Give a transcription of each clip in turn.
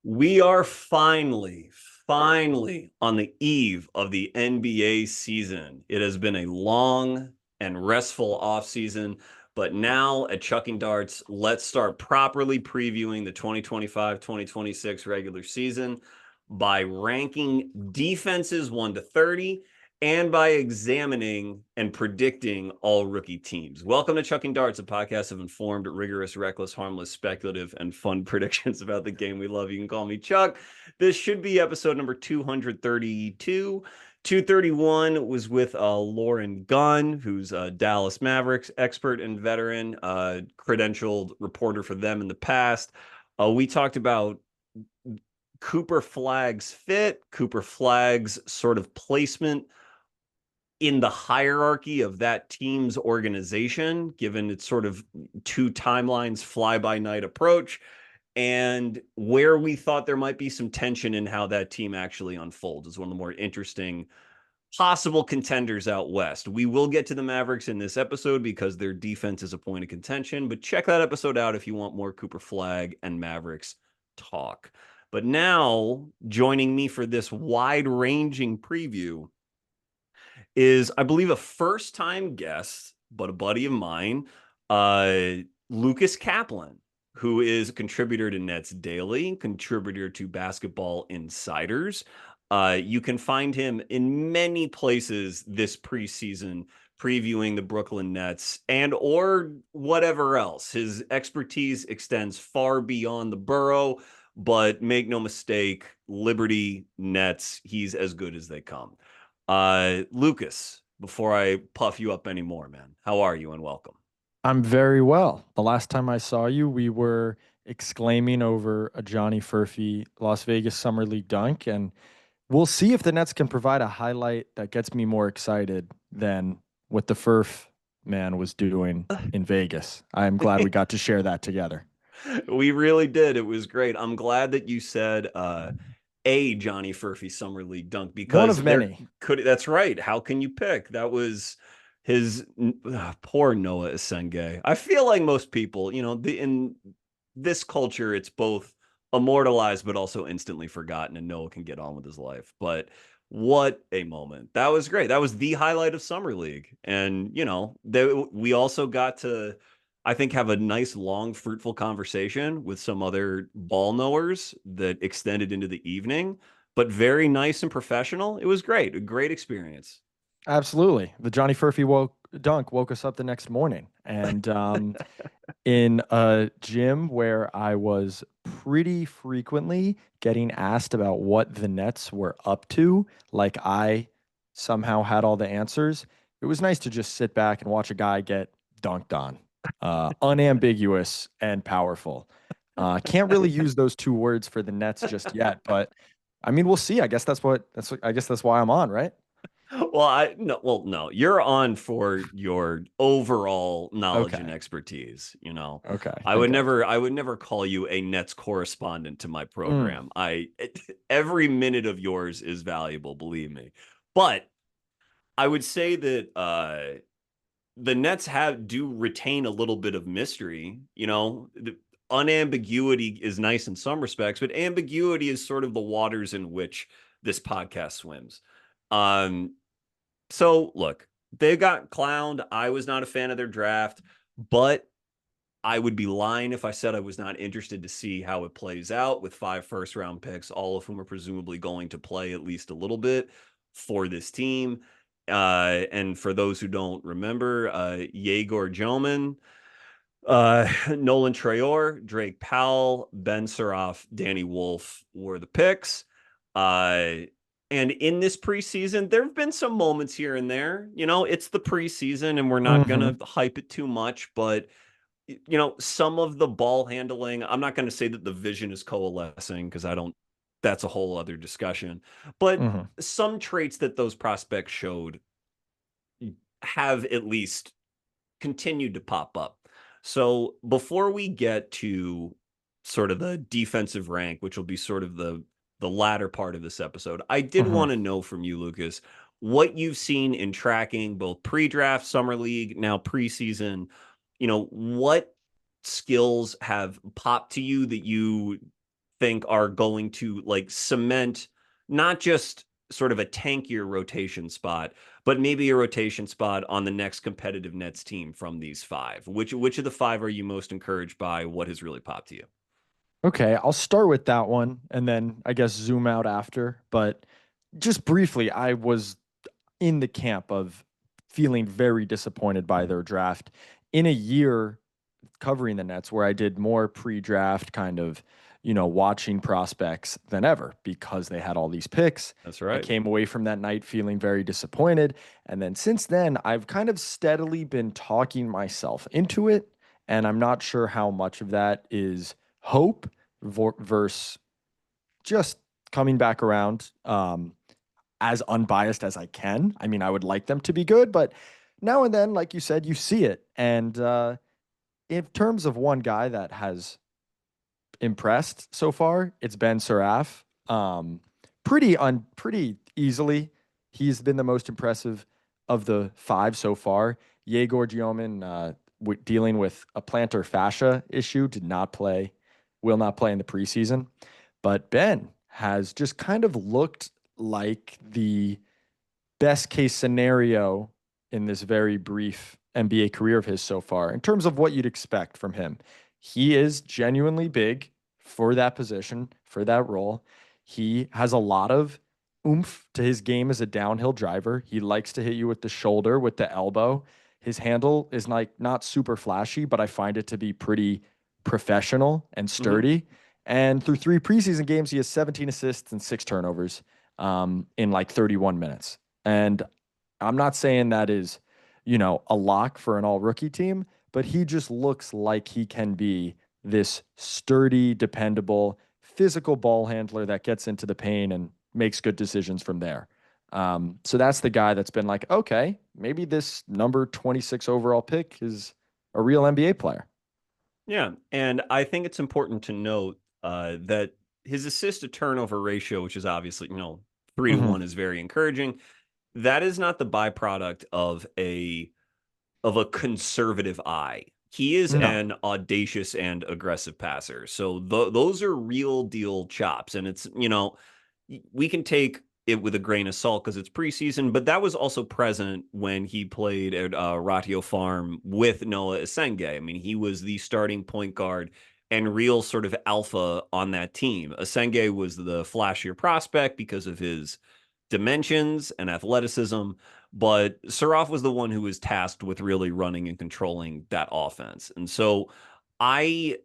We are finally on the eve of the NBA season. It has been a long and restful offseason, but now at Chucking Darts, let's start properly previewing the 2025-2026 regular season by ranking defenses 1 to 30 and by examining and predicting all rookie teams. Welcome to Chucking Darts, a podcast of informed, rigorous, reckless, harmless, speculative, and fun predictions about the game we love. You can call me Chuck. This should be episode number 232. 231 was with Lauren Gunn, who's a Dallas Mavericks expert and veteran, credentialed reporter for them in the past. We talked about Cooper Flagg's fit, Cooper Flagg's sort of placement in the hierarchy of that team's organization, given its sort of two timelines, fly-by-night approach, and where we thought there might be some tension in how that team actually unfolds is one of the more interesting possible contenders out west. We will get to the Mavericks in this episode because their defense is a point of contention, but check that episode out if you want more Cooper Flagg and Mavericks talk. But now, joining me for this wide-ranging preview is, I believe, a first-time guest, but a buddy of mine, Lucas Kaplan, who is a contributor to Nets Daily, contributor to Basketball Insiders. You can find him in many places this preseason, previewing the Brooklyn Nets and or whatever else. His expertise extends far beyond the borough, but make no mistake, Liberty Nets, he's as good as they come. Lucas, before I puff you up anymore, man, how are you and welcome? I'm very well. The last time I saw you, we were exclaiming over a Johnny Furphy Las Vegas Summer League dunk, and we'll see if the Nets can provide a highlight that gets me more excited than what the Furf man was doing in Vegas. I'm glad we got to share that together. We really did. It was great. I'm glad that you said a Johnny Furphy Summer League dunk One because of many. that's right. How can you pick? That was his poor Noah Esenge. I feel like most people, in this culture, it's both immortalized but also instantly forgotten, and Noah can get on with his life. But what a moment. That was great. That was the highlight of Summer League. And, we also got to, I think, have a nice, long, fruitful conversation with some other ball knowers that extended into the evening, but very nice and professional. It was great. A great experience. Absolutely. The Johnny Furphy dunk woke us up the next morning. And in a gym where I was pretty frequently getting asked about what the Nets were up to, like I somehow had all the answers. It was nice to just sit back and watch a guy get dunked on, unambiguous and powerful. Can't really use those two words for the Nets just yet, but I mean, we'll see. I guess that's why I'm on, right? No, you're on for your overall knowledge and Okay. expertise. Okay. I would Fantastic. never call you a Nets correspondent to my Mm, program. Every minute of yours is valuable, believe me. But I would say that the Nets do retain a little bit of mystery. The unambiguity is nice in some respects, but ambiguity is sort of the waters in which this podcast swims. Um, so look, they got clowned. I was not a fan of their draft, but I would be lying if I said I was not interested to see how it plays out with 5 first-round picks, all of whom are presumably going to play at least a little bit for this team. And for those who don't remember, Yegor Gelman, Nolan Traore, Drake Powell, Ben Suroff, Danny Wolf were the picks. And in this preseason, there have been some moments here and there. It's the preseason, and we're not going hmm to hype it too much, but some of the ball handling, I'm not going to say that the vision is coalescing because that's a whole other discussion. But hmm some traits that those prospects showed have at least continued to pop up. So before we get to sort of the defensive rank, which will be sort of the latter part of this episode, I did hmm want to know from you, Lucas, what you've seen in tracking both pre-draft, summer league, now preseason. What skills have popped to you that you think are going to like cement not just sort of a tankier rotation spot, but maybe a rotation spot on the next competitive Nets team from these five? Which of the five are you most encouraged by? What has really popped to you? Okay, I'll start with that one and then I guess zoom out after. But just briefly, I was in the camp of feeling very disappointed by their draft in a year covering the Nets where I did more pre-draft kind of, watching prospects than ever because they had all these picks. That's I right. came away from that night feeling very disappointed. And then since then, I've kind of steadily been talking myself into it. And I'm not sure how much of that is hope versus just coming back around as unbiased as I can. I mean, I would like them to be good, but now and then, like you said, you see it. And in terms of one guy that has impressed so far, it's Ben Suraf. Pretty easily, he's been the most impressive of the five so far. Yegor Giomin, dealing with a plantar fascia issue, did not play, will not play in the preseason. But Ben has just kind of looked like the best case scenario in this very brief NBA career of his so far in terms of what you'd expect from him. He is genuinely big for that position, for that role. He has a lot of oomph to his game as a downhill driver. He likes to hit you with the shoulder, with the elbow. His handle is like not super flashy, but I find it to be pretty professional and Mm-hmm. sturdy. And through 3 preseason games, he has 17 assists and 6 turnovers in like 31 minutes. And I'm not saying that is, a lock for an all rookie team, but he just looks like he can be this sturdy, dependable, physical ball handler that gets into the paint and makes good decisions from there. So that's the guy that's been like, okay, maybe this number 26 overall pick is a real NBA player. Yeah, and I think it's important to note that his assist to turnover ratio, which is obviously 3 to 1, Hmm. is very encouraging. That is not the byproduct of a conservative eye. He is No. an audacious and aggressive passer. So those are real deal chops. And it's, we can take it with a grain of salt because it's preseason, but that was also present when he played at Ratio Farm with Noah Esenge. I mean, he was the starting point guard and real sort of alpha on that team. Esenge was the flashier prospect because of his dimensions and athleticism, but Suraf was the one who was tasked with really running and controlling that offense. And so I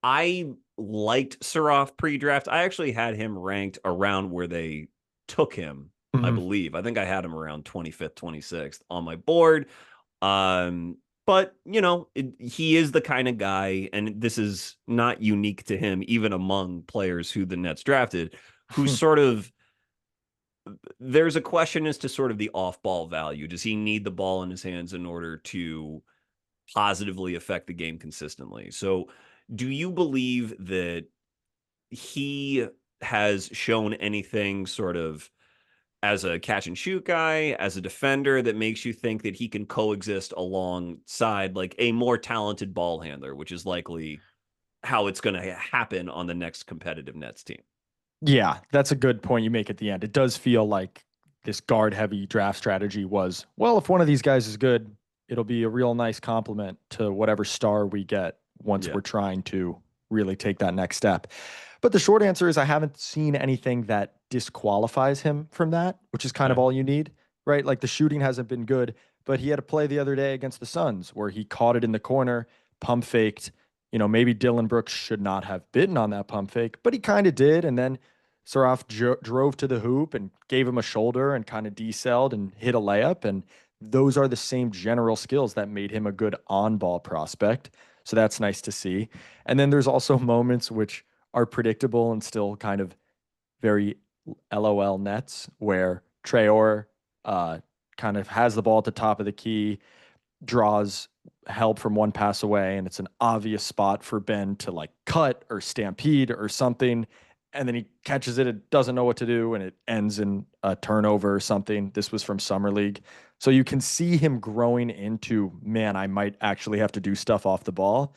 I liked Suraf pre-draft. I actually had him ranked around where they took him, I Hmm. believe. I think I had him around 25th, 26th on my board. But he is the kind of guy, and this is not unique to him, even among players who the Nets drafted, who sort of there's a question as to sort of the off-ball value. Does he need the ball in his hands in order to positively affect the game consistently? So, do you believe that he has shown anything sort of as a catch and shoot guy, as a defender that makes you think that he can coexist alongside like a more talented ball handler, which is likely how it's going to happen on the next competitive Nets team? Yeah, that's a good point you make at the end. It does feel like this guard heavy draft strategy was, well, if one of these guys is good, it'll be a real nice compliment to whatever star we get once Yeah. we're trying to really take that next step. But the short answer is I haven't seen anything that disqualifies him from that, which is kind of Okay. all you need, right? Like the shooting hasn't been good, but he had a play the other day against the Suns where he caught it in the corner, pump faked. Maybe Dylan Brooks should not have bitten on that pump fake, but he kind of did. And then Saraf drove to the hoop and gave him a shoulder and kind of decelled and hit a layup. And those are the same general skills that made him a good on ball prospect. So that's nice to see. And then there's also moments which are predictable and still kind of very LOL Nets where Traore uh, kind of has the ball at the top of the key, draws help from one pass away, and it's an obvious spot for Ben to like cut or stampede or something. And then he catches it, it doesn't know what to do, and it ends in a turnover or something. This was from Summer League. So you can see him growing into, man, I might actually have to do stuff off the ball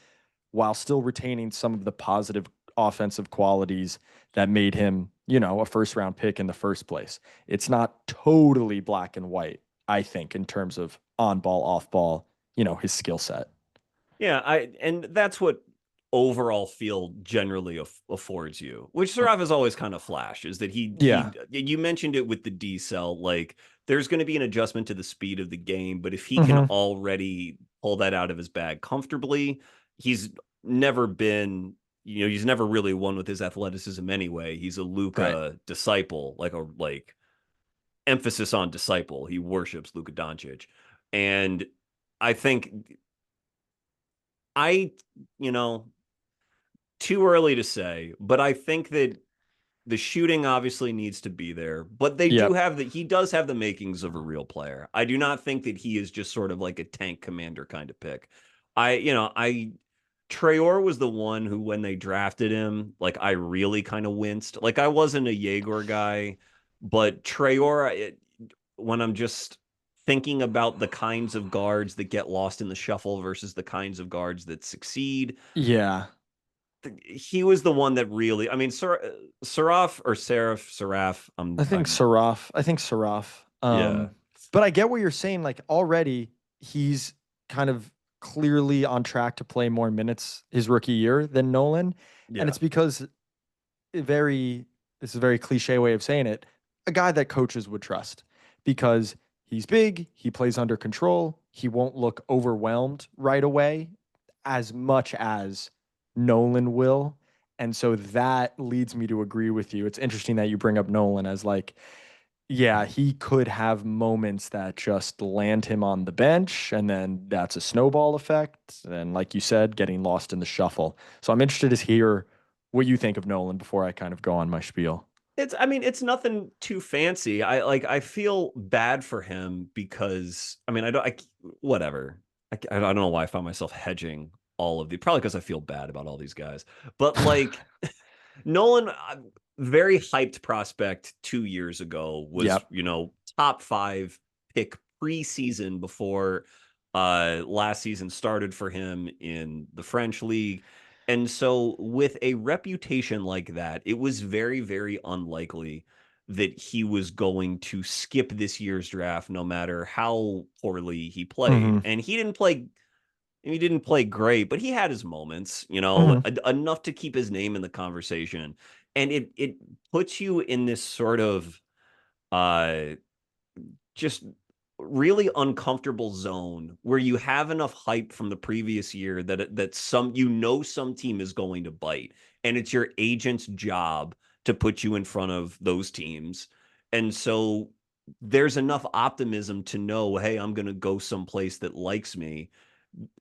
while still retaining some of the positive offensive qualities that made him, a first round pick in the first place. It's not totally black and white, I think, in terms of on ball, off ball, his skill set. Yeah, and that's what overall field generally affords you, which Saraf has always kind of flashed, is that he Yeah. you mentioned it with the D cell, like there's going to be an adjustment to the speed of the game, but if he can Hmm. already pull that out of his bag comfortably, he's never been, he's never really won with his athleticism anyway. He's a Right. Luka disciple, like emphasis on disciple. He worships Luka Doncic. And I think I, you know, too early to say, but I think that the shooting obviously needs to be there, but Yep. he does have the makings of a real player. I do not think that he is just sort of like a tank commander kind of pick. I Traore was the one who, when they drafted him, like I really kind of winced. Like I wasn't a Jaeger guy, but when I'm just thinking about the kinds of guards that get lost in the shuffle versus the kinds of guards that succeed, Yeah. he was the one that really, I mean, Seraph, I think Saraf. yeah, But I get what you're saying. Like already he's kind of clearly on track to play more minutes his rookie year than Nolan. And yeah. it's because very this is a very cliche way of saying it, a guy that coaches would trust because he's big, he plays under control, he won't look overwhelmed right away as much as Nolan will. And so that leads me to agree with you. It's interesting that you bring up Nolan as like, yeah, he could have moments that just land him on the bench, and then that's a snowball effect. And like you said, getting lost in the shuffle. So I'm interested to hear what you think of Nolan before I kind of go on my spiel. I mean, it's nothing too fancy. I feel bad for him because, I mean, whatever. I don't know why I found myself hedging all of the, probably because I feel bad about all these guys. But like, Nolan, very hyped prospect 2 years ago, was, Yep. top five pick preseason before last season started for him in the French league. And so, with a reputation like that, it was very, very unlikely that he was going to skip this year's draft, no matter how poorly he played. Hmm. And he didn't play great, but he had his moments, Hmm. enough to keep his name in the conversation. And it puts you in this sort of uh just really uncomfortable zone where you have enough hype from the previous year that some team is going to bite, and it's your agent's job to put you in front of those teams. And so there's enough optimism to know, hey, I'm going to go someplace that likes me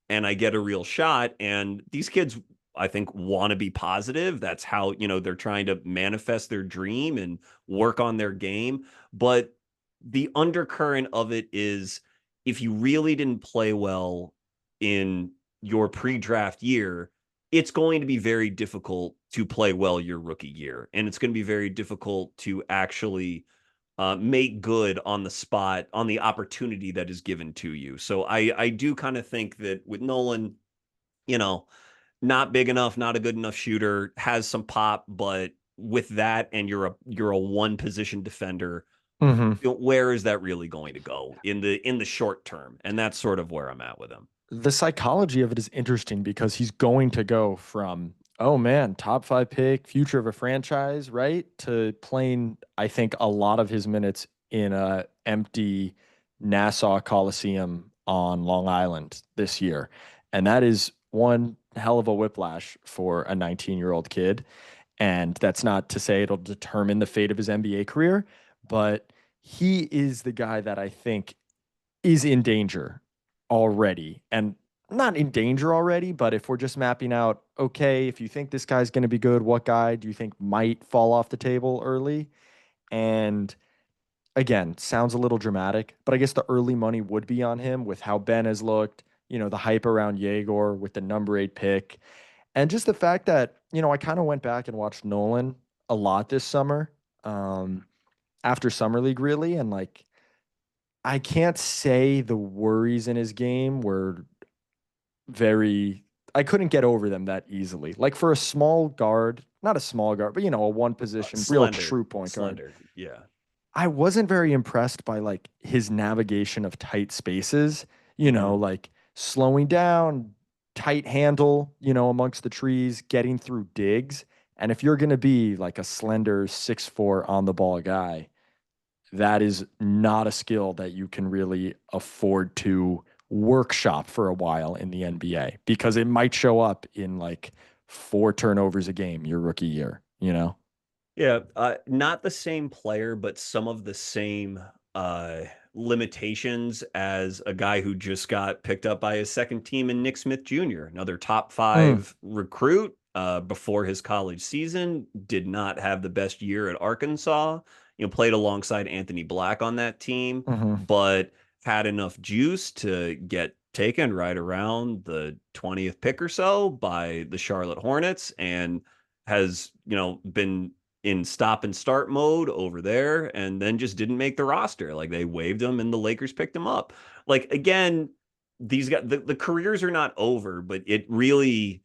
and I get a real shot. And these kids, I think, want to be positive. That's how, they're trying to manifest their dream and work on their game. But the undercurrent of it is, if you really didn't play well in your pre-draft year, it's going to be very difficult to play well your rookie year. And it's going to be very difficult to actually make good on the spot, on the opportunity that is given to you. So I do kind of think that with Nolan, you know, not big enough, not a good enough shooter, has some pop, but with that, and you're a one position defender, Hmm. where is that really going to go in the short term? And that's sort of where I'm at with him. The psychology of it is interesting because he's going to go from, oh man, top five pick, future of a franchise, right? To playing, I think, a lot of his minutes in a empty Nassau Coliseum on Long Island this year. And that is one hell of a whiplash for a 19-year-old kid. And that's not to say it'll determine the fate of his NBA career, but he is the guy that I think is in danger already. And not in danger already, but if we're just mapping out, okay, if you think this guy's going to be good, what guy do you think might fall off the table early? And again, sounds a little dramatic, but I guess the early money would be on him with how Ben has looked, the hype around Jaeger with the number 8 pick. And just the fact that, I kind of went back and watched Nolan a lot this summer, um, after Summer League, really. And like, I can't say the worries in his game were very I couldn't get over them that easily. Like for a small guard, not a small guard, but a one position, real Slender, true point guard. slender. Yeah. I wasn't very impressed by like his navigation of tight spaces, Hmm. like slowing down, tight handle, amongst the trees, getting through digs. And if you're going to be like a slender 6'4" on the ball guy, that is not a skill that you can really afford to workshop for a while in the NBA because it might show up in like 4 turnovers a game your rookie year. Yeah, not the same player, but some of the same uh, limitations as a guy who just got picked up by his second team in Nick Smith Jr., another top Mm, five recruit before his college season, did not have the best year at Arkansas. Played alongside Anthony Black on that team, hmm but had enough juice to get taken right around the 20th pick or so by the Charlotte Hornets and has, been in stop and start mode over there and then just didn't make the roster. Like they waived him and the Lakers picked him up. Like again, these guys, the careers are not over, but it really,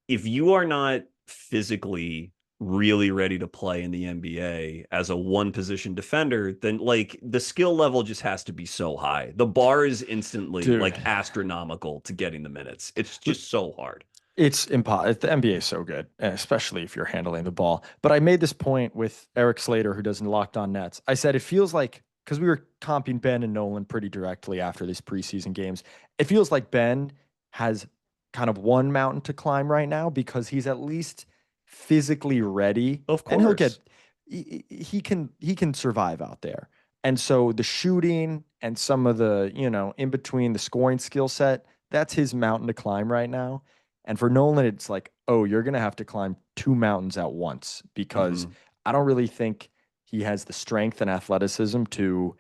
if you are not physically really ready to play in the NBA as a one position defender, then like the skill level just has to be so high. The bar is instantly dude. like astronomical to getting the minutes. It's just so hard. It's impossible. The NBA is so good, especially if you're handling the ball. But I made this point with Eric Slater, who does Locked On Nets. I said it feels like because we were comping Ben and Nolan pretty directly after these preseason games. It feels like Ben has kind of one mountain to climb right now because he's at least physically ready, Of and he'll course. get he can survive out there. And so the shooting and some of the in between the scoring skill set, that's his mountain to climb right now. And for Nolan, it's like, oh, you're going to have to climb 2 mountains at once because Hmm. I don't really think he has the strength and athleticism to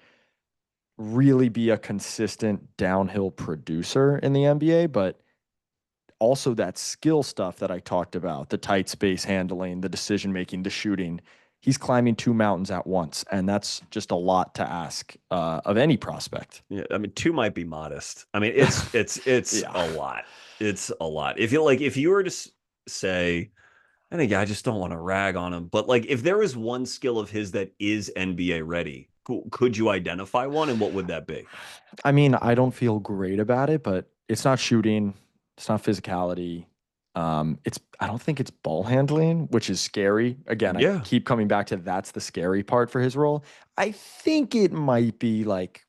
really be a consistent downhill producer in the NBA. But also that skill stuff that I talked about, the tight space handling, the decision making, the shooting, he's climbing 2 mountains at once. And that's just a lot to ask of any prospect. Yeah, I mean, two might be modest. I mean, it's Yeah. a lot. It's a lot. If you were to say, I think I just don't want to rag on him, but like if there was one skill of his that is NBA ready, could you identify one, and what would that be? I mean, I don't feel great about it, but it's not shooting, it's not physicality. I don't think it's ball handling, which is scary. Again, I Yeah. keep coming back to that's the scary part for his role. I think it might be like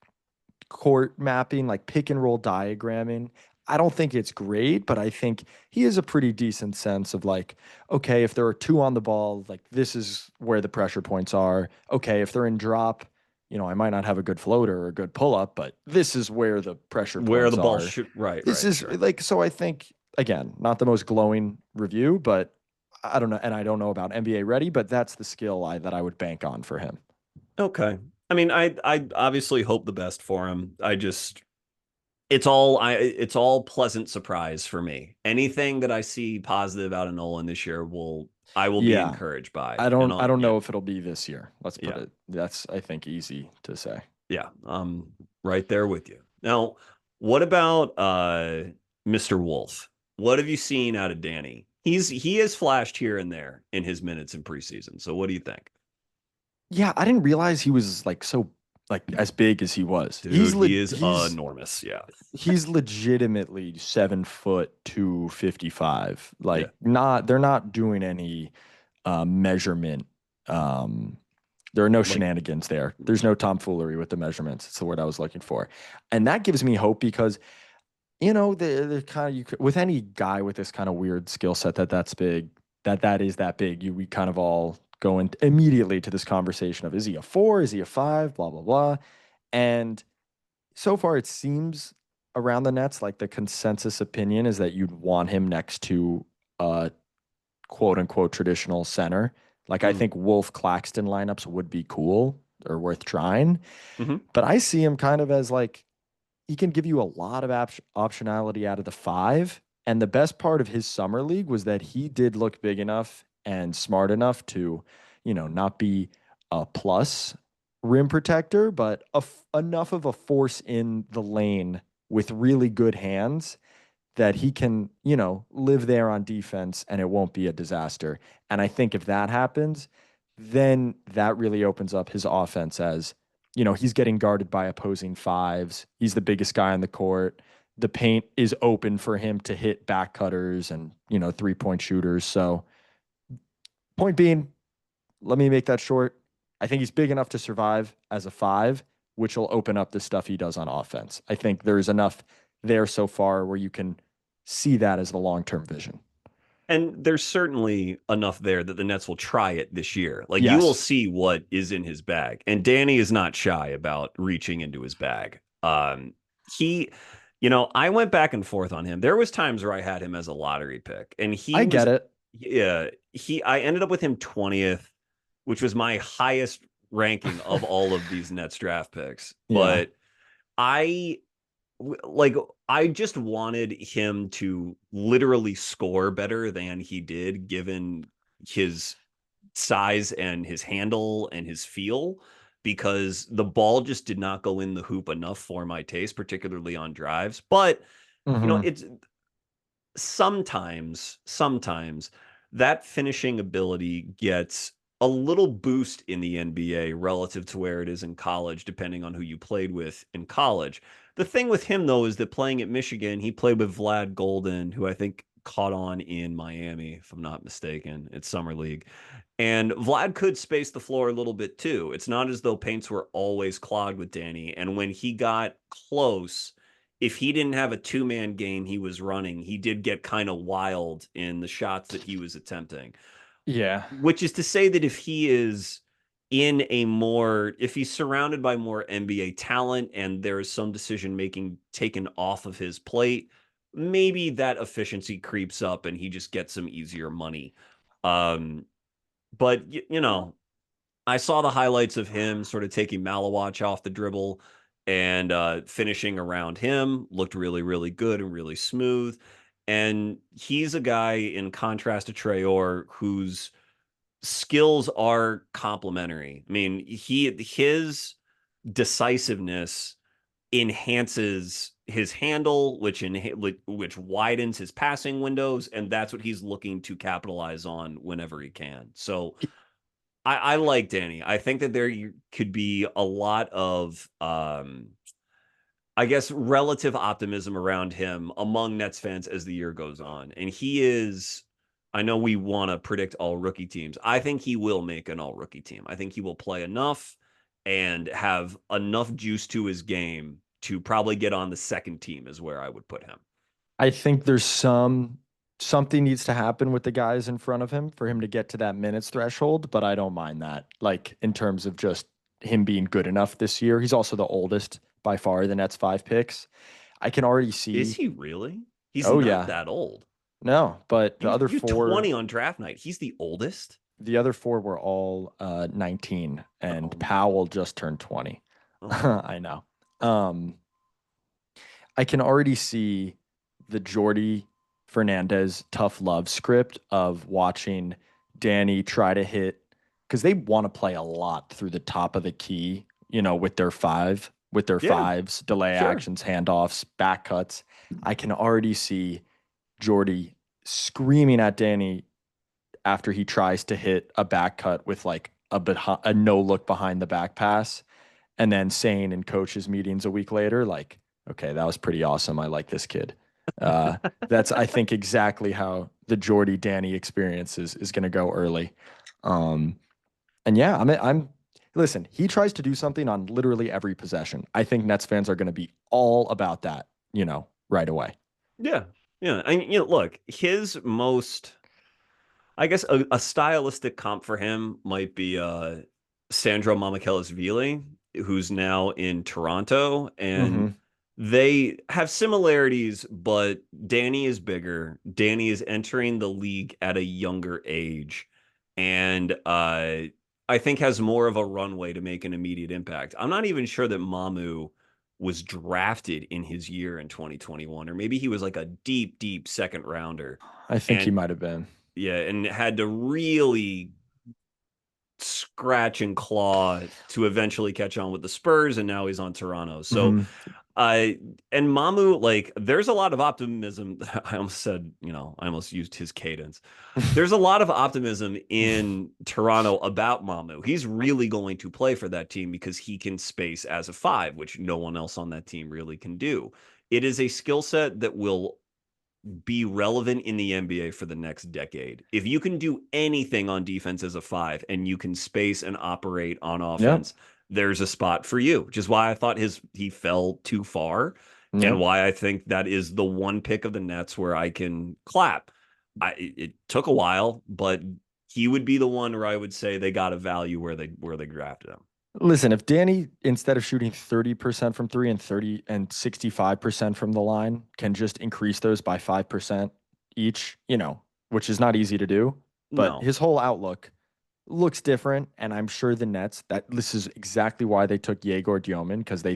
court mapping, like pick and roll diagramming. I don't think it's great, but I think he has a pretty decent sense of like, okay, if there are two on the ball, like this is where the pressure points are. Okay, if they're in drop, I might not have a good floater or a good pull up, but this is where the pressure Where points the ball are. should, right, This right, is sure. like, so I think, again, not the most glowing review, but I don't know. And I don't know about NBA ready, but that's the skill that I would bank on for him. Okay. I mean, I obviously hope the best for him. It's all pleasant surprise for me. Anything that I see positive out of Nolan this year I will be Yeah. encouraged by. I And don't I don't yeah, know if it'll be this year. Let's put yeah. it. That's I think easy to say. Yeah, right there with you. Now, what about Mr. Wolf? What have you seen out of Danny? He has flashed here and there in his minutes in preseason. So what do you think? Yeah, I didn't realize he was like so like as big as he was. Dude, he is enormous. Yeah. He's legitimately 7 foot 255. Yeah. Like not they're not doing any measurement. Um there are no Like, shenanigans there. There's no tomfoolery with the measurements. It's the word I was looking for. And that gives me hope because the kind of with any guy with this kind of weird skill set that's big, that is that big, we kind of all go in immediately to this conversation of is he a 4, is he a 5, blah blah blah. And so far it seems around the Nets like the consensus opinion is that you'd want him next to a quote unquote traditional center. Like I mm, think Wolf Claxton lineups would be cool or worth trying, mhm. but I see him kind of as like he can give you a lot of optionality out of the 5. And the best part of his summer league was that he did look big enough and smart enough to, not be a plus rim protector, but enough of a force in the lane with really good hands that he can, live there on defense and it won't be a disaster. And I think if that happens, then that really opens up his offense as, he's getting guarded by opposing fives. He's the biggest guy on the court. The paint is open for him to hit back cutters and, 3-point shooters. So, point being, let me make that short. I think he's big enough to survive as a five, which will open up the stuff he does on offense. I think there's enough there so far where you can see that as the long-term vision. And there's certainly enough there that the Nets will try it this year. Like you will Yes, see what is in his bag. And Danny is not shy about reaching into his bag. He, I went back and forth on him. There was times where I had him as a lottery pick, and I get it. yeah, I ended up with him 20th, which was my highest ranking of all of these Nets draft picks. Yeah. But I like I just wanted him to literally score better than he did given his size and his handle and his feel, because the ball just did not go in the hoop enough for my taste, particularly on drives. But Hmm. it's sometimes that finishing ability gets a little boost in the NBA relative to where it is in college, depending on who you played with in college. The thing with him, though, is that playing at Michigan, he played with Vlad Golden, who I think caught on in Miami, if I'm not mistaken. It's Summer League. And Vlad could space the floor a little bit too. It's not as though paints were always clogged with Danny. And when he got close, if he didn't have a two-man game he was running, he did get kind of wild in the shots that he was attempting. Yeah. Which is to say that if he is if he's surrounded by more NBA talent and there is some decision making taken off of his plate, maybe that efficiency creeps up and he just gets some easier money. Um, but I saw the highlights of him sort of taking Malawach off the dribble and finishing around him. Looked really, really good and really smooth. And he's a guy, in contrast to Traore, whose skills are complementary. I mean, his decisiveness enhances his handle, which widens his passing windows, and that's what he's looking to capitalize on whenever he can. So I like Danny. I think that there could be a lot of I guess relative optimism around him among Nets fans as the year goes on. And he is, I know we want to predict all rookie teams. I think he will make an all rookie team. I think he will play enough and have enough juice to his game to probably get on the second team, is where I would put him. I think there's something needs to happen with the guys in front of him for him to get to that minutes threshold, but I don't mind that. Like in terms of just him being good enough this year. He's also the oldest by far the Nets 5 picks. I can already Is see. he really? He's Oh not yeah. that old. No, but You 20 on draft night. He's the oldest. the other four were all 19 Oh and my. Powell just turned 20. Oh my. I know. Um I can already see the Jordy Fernandez tough love script of watching Danny try to hit because they want to play a lot through the top of the key, with their Yeah, fives, delay sure. actions, handoffs, back cuts. I can already see Jordy screaming at Danny after he tries to hit a back cut with like a no look behind the back pass and then saying in coaches meetings a week later, like, okay, that was pretty awesome. I like this kid. Uh, that's, I think, exactly how the Jordy Danny experience is going to go early. Um, and yeah, listen, he tries to do something on literally every possession. I think Nets fans are going to be all about that, right away. Yeah. Yeah. And look, his most, I guess a stylistic comp for him might be Sandro Mamukelashvili, who's now in Toronto, and Hmm. they have similarities, but Danny is bigger. Danny is entering the league at a younger age, and I think has more of a runway to make an immediate impact. I'm not even sure that Mamu was drafted in his year in 2021, or maybe he was like a deep, deep second rounder. I think he And might have been. yeah, and had to really scratch and claw to eventually catch on with the Spurs, and now he's on Toronto. So Hmm. Uh, and Mamu, like, there's a lot of optimism. I almost said, I almost used his cadence. There's a lot of optimism in Toronto about Mamu. He's really going to play for that team because he can space as a five, which no one else on that team really can do. It is a skill set that will be relevant in the NBA for the next decade. If you can do anything on defense as a five and you can space and operate on Yep. offense, there's a spot for you, which is why I thought he fell too far and Yep. why I think that is the one pick of the Nets where I can clap. It took a while, but he would be the one where I would say they got a value where they drafted him. Listen, if Danny, instead of shooting 30% from three and 30 and 65% from the line, can just increase those by 5% each, which is not easy to do, but No. his whole outlook looks different. And I'm sure the Nets, that this is exactly why they took Yegor Dioman, because they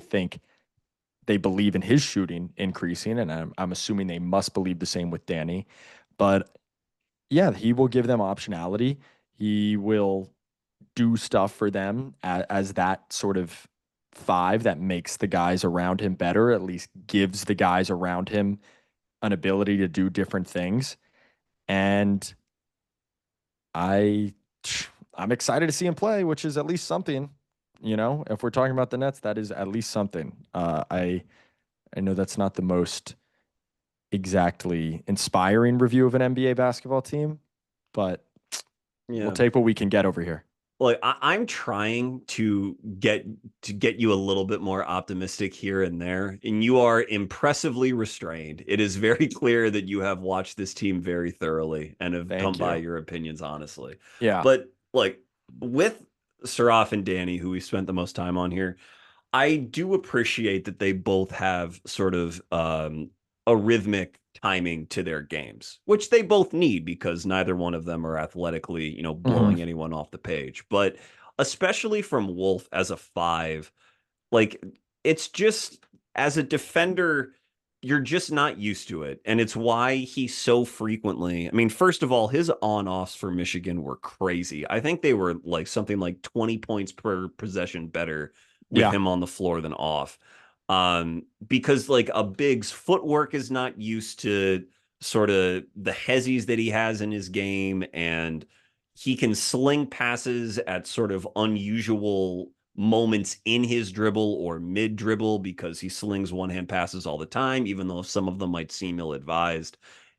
believe in his shooting increasing. And I'm assuming they must believe the same with Danny. But yeah, he will give them optionality. He will do stuff for them as that sort of five that makes the guys around him better, at least gives the guys around him an ability to do different things. And I I'm excited to see him play, which is at least something. If we're talking about the Nets, that is at least something. I know that's not the most exactly inspiring review of an NBA basketball team, but we'll Yeah. take what we can get over here. Like I'm trying to get you a little bit more optimistic here and there, and you are impressively restrained. It is very clear that you have watched this team very thoroughly and have come Thank by you. your opinions honestly. Yeah. But like with Saraf and Danny, who we spent the most time on here, I do appreciate that they both have sort of a rhythmic timing to their games, which they both need because neither one of them are athletically, Hmm. blowing anyone off the page. But especially from Wolf as a five, like it's just as a defender, you're just not used to it. And it's why he so frequently, I mean, first of all, his on-offs for Michigan were crazy. I think they were like something like 20 points per possession better with Yeah. him on the floor than off. Because like a big's footwork is not used to sort of the hezzies that he has in his game, and he can sling passes at sort of unusual moments in his dribble or mid dribble because he slings one hand passes all the time, even though some of them might seem ill advised.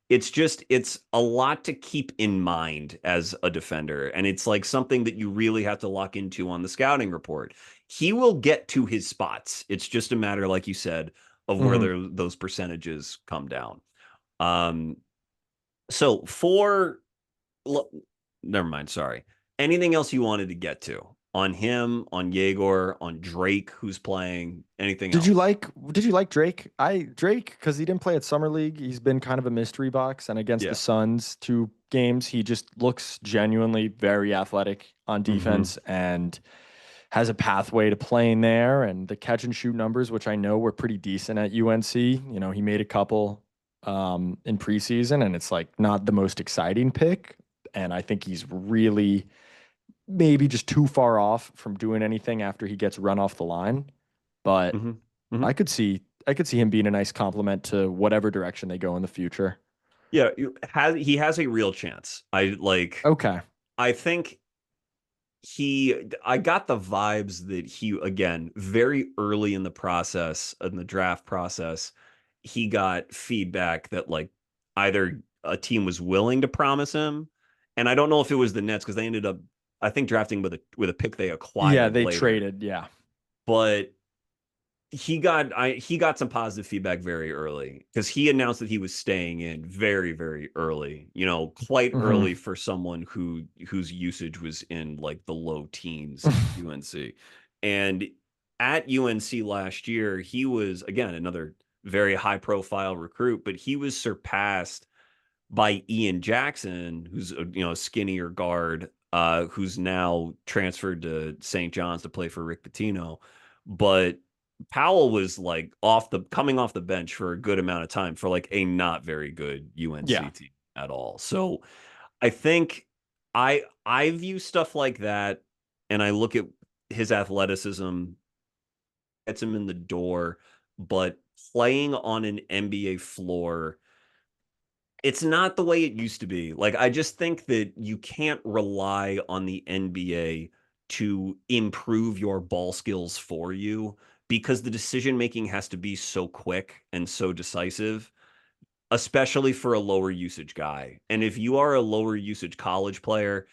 It's a lot to keep in mind as a defender. And it's like something that you really have to lock into on the scouting report. He will get to his spots. It's just a matter, like you said, of where Hmm. those percentages come down. Um, so for never mind. Sorry. Anything else you wanted to get to on him, on Yegor, on Drake, who's playing? Anything Did you else? like did you like Drake? Drake, because he didn't play at Summer League, he's been kind of a mystery box. And against the Yeah. Suns, 2 games, he just looks genuinely very athletic on Hmm. defense and has a pathway to playing there. And the catch and shoot numbers, which I know were pretty decent at UNC. He made a couple in preseason, and it's like not the most exciting pick. And I think he's really maybe just too far off from doing anything after he gets run off the line. But Hmm. Hmm. I could see him being a nice complement to whatever direction they go in the future. Yeah. He has a real chance. Okay. I think I got the vibes that he, again, very early in the process, in the draft process, he got feedback that like either a team was willing to promise him, and I don't know if it was the Nets because they ended up, I think, drafting with a pick they Yeah, acquired they later. traded. Yeah. But he got some positive feedback very early because he announced that he was staying in very, very early, quite Hmm. early for someone whose usage was in like the low teens at UNC. And at UNC last year, he was again another very high profile recruit, but he was surpassed by Ian Jackson, who's a skinnier guard, who's now transferred to St. John's to play for Rick Pitino. But Powell was like coming off the bench for a good amount of time for like a not very good Yeah. UNC team at all. So I think I view stuff like that, and I look at his athleticism, gets him in the door. but playing on an NBA floor, it's not the way it used to be. Like, I just think that you can't rely on the NBA to improve your ball skills for you because the decision making has to be so quick and so decisive, especially for a lower usage guy. And if you are a lower usage college player,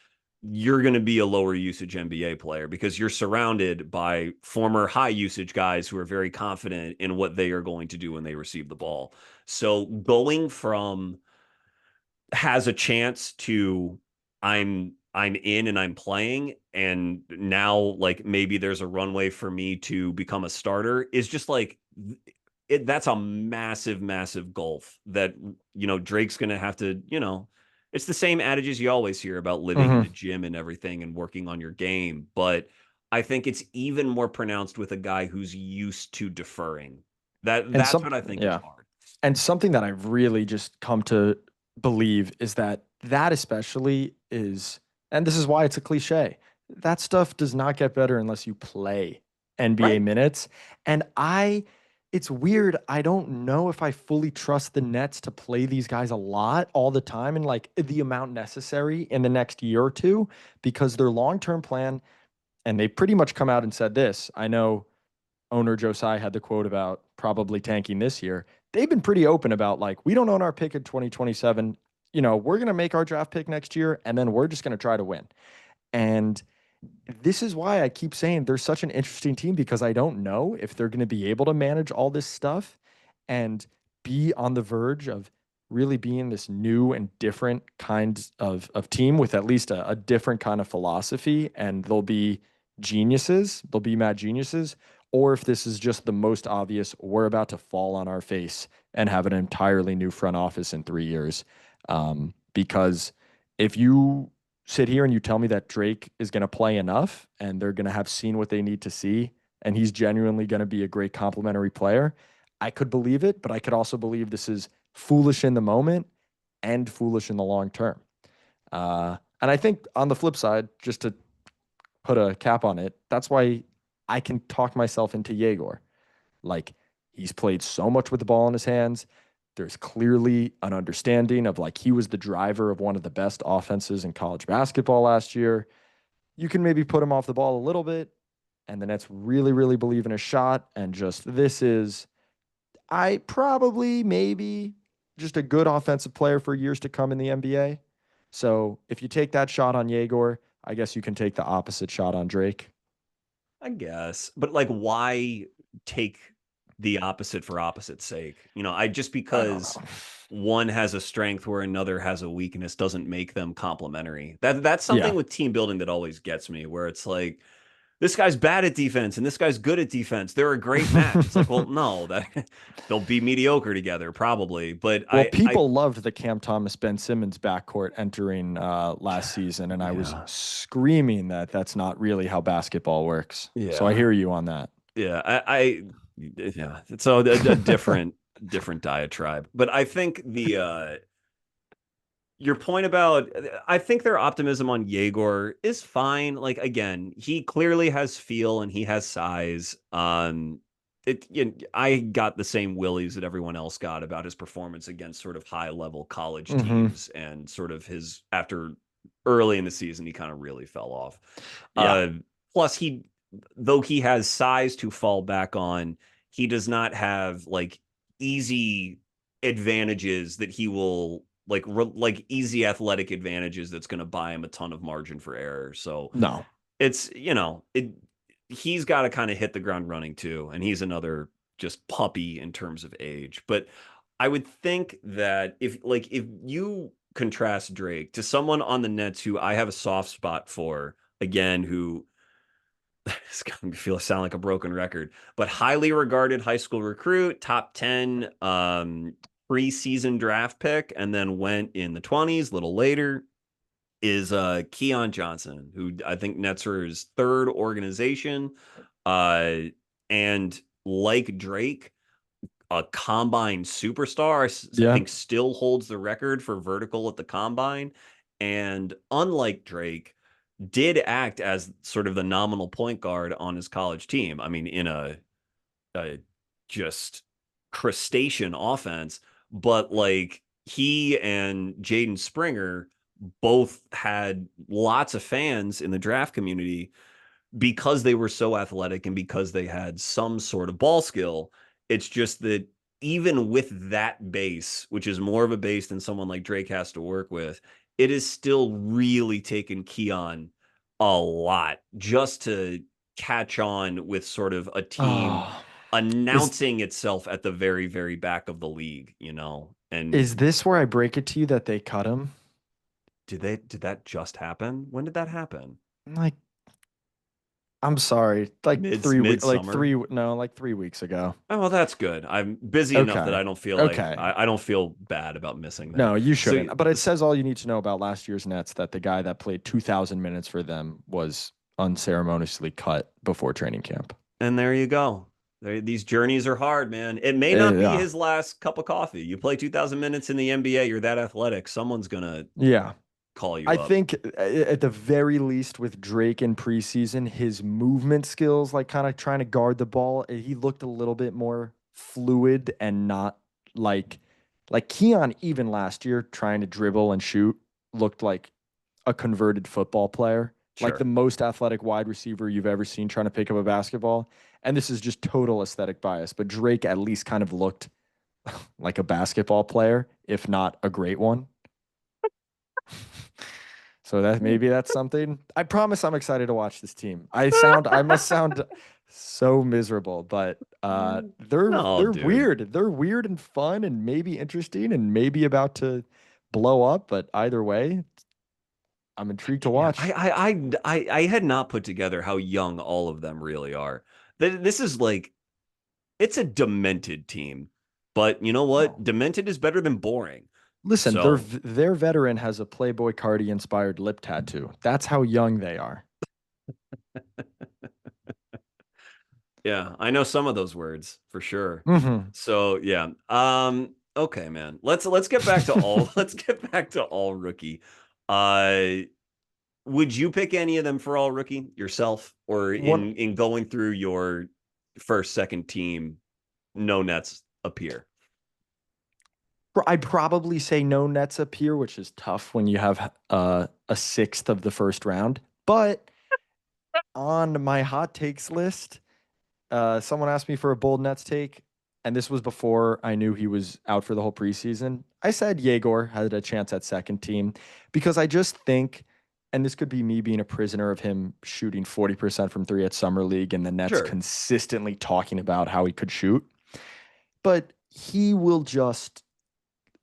you're going to be a lower usage NBA player because you're surrounded by former high usage guys who are very confident in what they are going to do when they receive the ball. So going from has a chance to I'm in and I'm playing, and now like maybe there's a runway for me to become a starter is just like that's a massive gulf that Drake's gonna have to, it's the same adages you always hear about living in Hmm. a gym and everything and working on your game, but I think it's even more pronounced with a guy who's used to deferring. And That's what I think is yeah. hard. And something that I've really just come to believe is that especially is, and this is why it's a cliche, that stuff does not get better unless you play NBA Right. minutes. And it's weird. I don't know if I fully trust the Nets to play these guys a lot all the time and like the amount necessary in the next year or two because their long term plan, and they pretty much come out and said this. I know owner Josiah had the quote about probably tanking this year. They've been pretty open about like, we don't own our pick in 2027. We're going to make our draft pick next year and then we're just going to try to win. And this is why I keep saying they're such an interesting team because I don't know if they're going to be able to manage all this stuff and be on the verge of really being this new and different kind of team with at least a different kind of philosophy. And they'll be geniuses, they'll be mad geniuses, or if this is just the most obvious, we're about to fall on our face and have an entirely new front office in 3 years. Because if you sit here and you tell me that Drake is going to play enough and they're going to have seen what they need to see and he's genuinely going to be a great complementary player, I could believe it, but I could also believe this is foolish in the moment and foolish in the long term. And I think on the flip side, just to put a cap on it, that's why I can talk myself into Yegor. Like he's played so much with the ball in his hands. There's clearly an understanding of like he was the driver of one of the best offenses in college basketball last year. You can maybe put him off the ball a little bit, and the Nets really believe in a shot. And just this is, I probably maybe just a good offensive player for years to come in the NBA. So if you take that shot on Yegor, I guess you can take the opposite shot on Drake. I guess, but like, why take the opposite for opposite's sake? I just I don't because know. one has a strength where another has a weakness doesn't make them complementary. That's something Yeah. with team building that always gets me, where it's like this guy's bad at defense and this guy's good at defense. They're a great match. It's like, well, no, that they'll be mediocre together probably, but Well, I people loved the Cam Thomas Ben Simmons backcourt entering last season, and I was yeah screaming that that's not really how basketball works. So I yeah hear you on that. yeah yeah. So a different diatribe, but I think the your point about I think their optimism on Yegor is fine. Like again, he clearly has feel and he has size. I got the same willies that everyone else got about his performance against sort of high level college Hmm. teams and sort of his after early in the season he kind of really fell off. Yeah. Uh, plus though he has size to fall back on, he does not have like easy advantages that he will like easy athletic advantages that's going to buy him a ton of margin for error. So No. it's he's got to kind of hit the ground running too, and he's another just puppy in terms of age. But I would think that if you contrast Drake to someone on the Nets who I have a soft spot for, again, who it's gonna sound like a broken record, but highly regarded high school recruit, top 10 preseason draft pick, and then went in the 20s, a little later, is Keon Johnson, who I think Nets are his third organization. Uh and like Drake, a combine superstar, I Yeah. think still holds the record for vertical at the combine. And unlike Drake, did act as sort of the nominal point guard on his college team. I mean, in a just crustacean offense, but like he and Jaden Springer both had lots of fans in the draft community because they were so athletic and because they had some sort of ball skill. It's just that even with that base, which is more of a base than someone like Drake has to work with, it is still really taken Keon a lot just to catch on with sort of a team Oh, is announcing itself at the very, very back of the league, you know? And is this where I break it to you that they cut him? did that just happen? When did that happen? Like, I'm sorry, like Midsummer? like 3 weeks ago. Oh, well, that's good. I'm busy enough that Okay. I don't feel like Okay. I don't feel bad about missing that. No, you So, shouldn't. But it says all you need to know about last year's Nets that the guy that played 2,000 minutes for them was unceremoniously cut before training camp. and there you go. These journeys are hard, man. It may not be Yeah. his last cup of coffee. You play 2,000 minutes in the NBA, you're that athletic. Someone's gonna Yeah. call you I up. think at the very least with Drake in preseason, his movement skills, like kind of trying to guard the ball, he looked a little bit more fluid and not like Keon even last year trying to dribble and shoot looked like a converted football player, like the Sure. most athletic wide receiver you've ever seen trying to pick up a basketball. And this is just total aesthetic bias, but Drake at least kind of looked like a basketball player, if not a great one. So that maybe that's something. I promise I'm excited to watch this team. I must sound so miserable, but No, they're dude. weird. They're weird and fun and maybe interesting and maybe about to blow up, but either way, I'm intrigued to Yeah, watch. I had not put together how young all of them really are. This is like it's a demented team, but you know Oh. what? Demented is better than boring. Listen, So their veteran has a Playboy Cardi inspired lip tattoo. That's how young they are. yeah, I know some of those words for sure. Hmm. So yeah. Okay, man. Let's get back to all let's get back to all rookie. Uh would you pick any of them for all rookie yourself or One in going through your first second team no nets appear? I'd probably say no Nets up here, which is tough when you have a sixth of the first round. But on my hot takes list, someone asked me for a bold Nets take, and this was before I knew he was out for the whole preseason. I said Yegor had a chance at second team because I just think, and this could be me being a prisoner of him shooting 40% from three at Summer League and the Nets Sure. consistently talking about how he could shoot, but he will just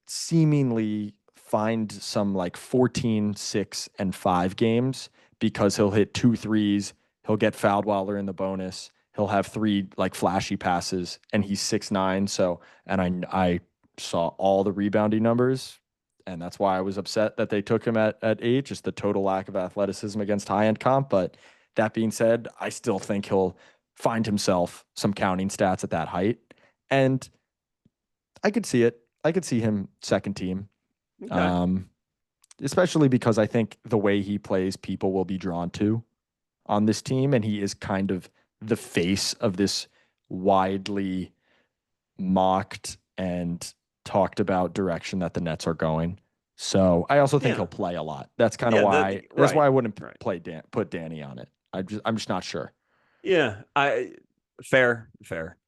seemingly find some like 14, 6, and 5 games because he'll hit two threes. He'll get fouled while they're in the bonus. He'll have three like flashy passes, and he's 6'9". So, and I saw all the rebounding numbers, and that's why I was upset that they took him at 8, just the total lack of athleticism against high end comp. But that being said, I still think he'll find himself some counting stats at that height. And I could see it. I could see him second team, Okay. um, especially because I think the way he plays, people will be drawn to on this team, and he is kind of the face of this widely mocked and talked about direction that the Nets are going. So I also think he'll Yeah. play a lot. That's kind of Yeah, why. That's why right. I wouldn't Right. put Danny on it. I'm just not sure. Yeah, I fair.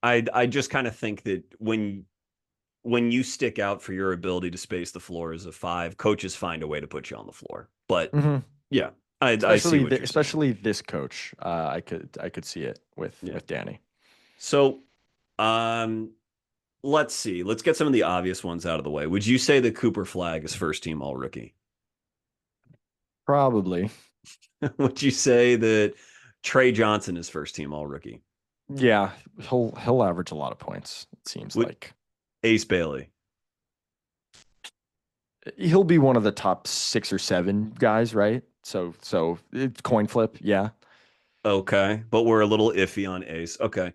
I just kind of think that when you stick out for your ability to space the floor as a five, coaches find a way to put you on the floor. But Hmm. yeah, I see what you're saying. Especially this coach. I could see it Yeah. with Danny. So, um, let's see. Let's get some of the obvious ones out of the way. Would you say that Cooper Flag is first team all rookie? Probably. Would you say that Trey Johnson is first team all rookie? Yeah, he'll average a lot of points, it seems Would like. Ace Bailey? He'll be one of the top 6 or 7 guys, right? So it's coin flip, yeah. Okay, but we're a little iffy on Ace. Okay.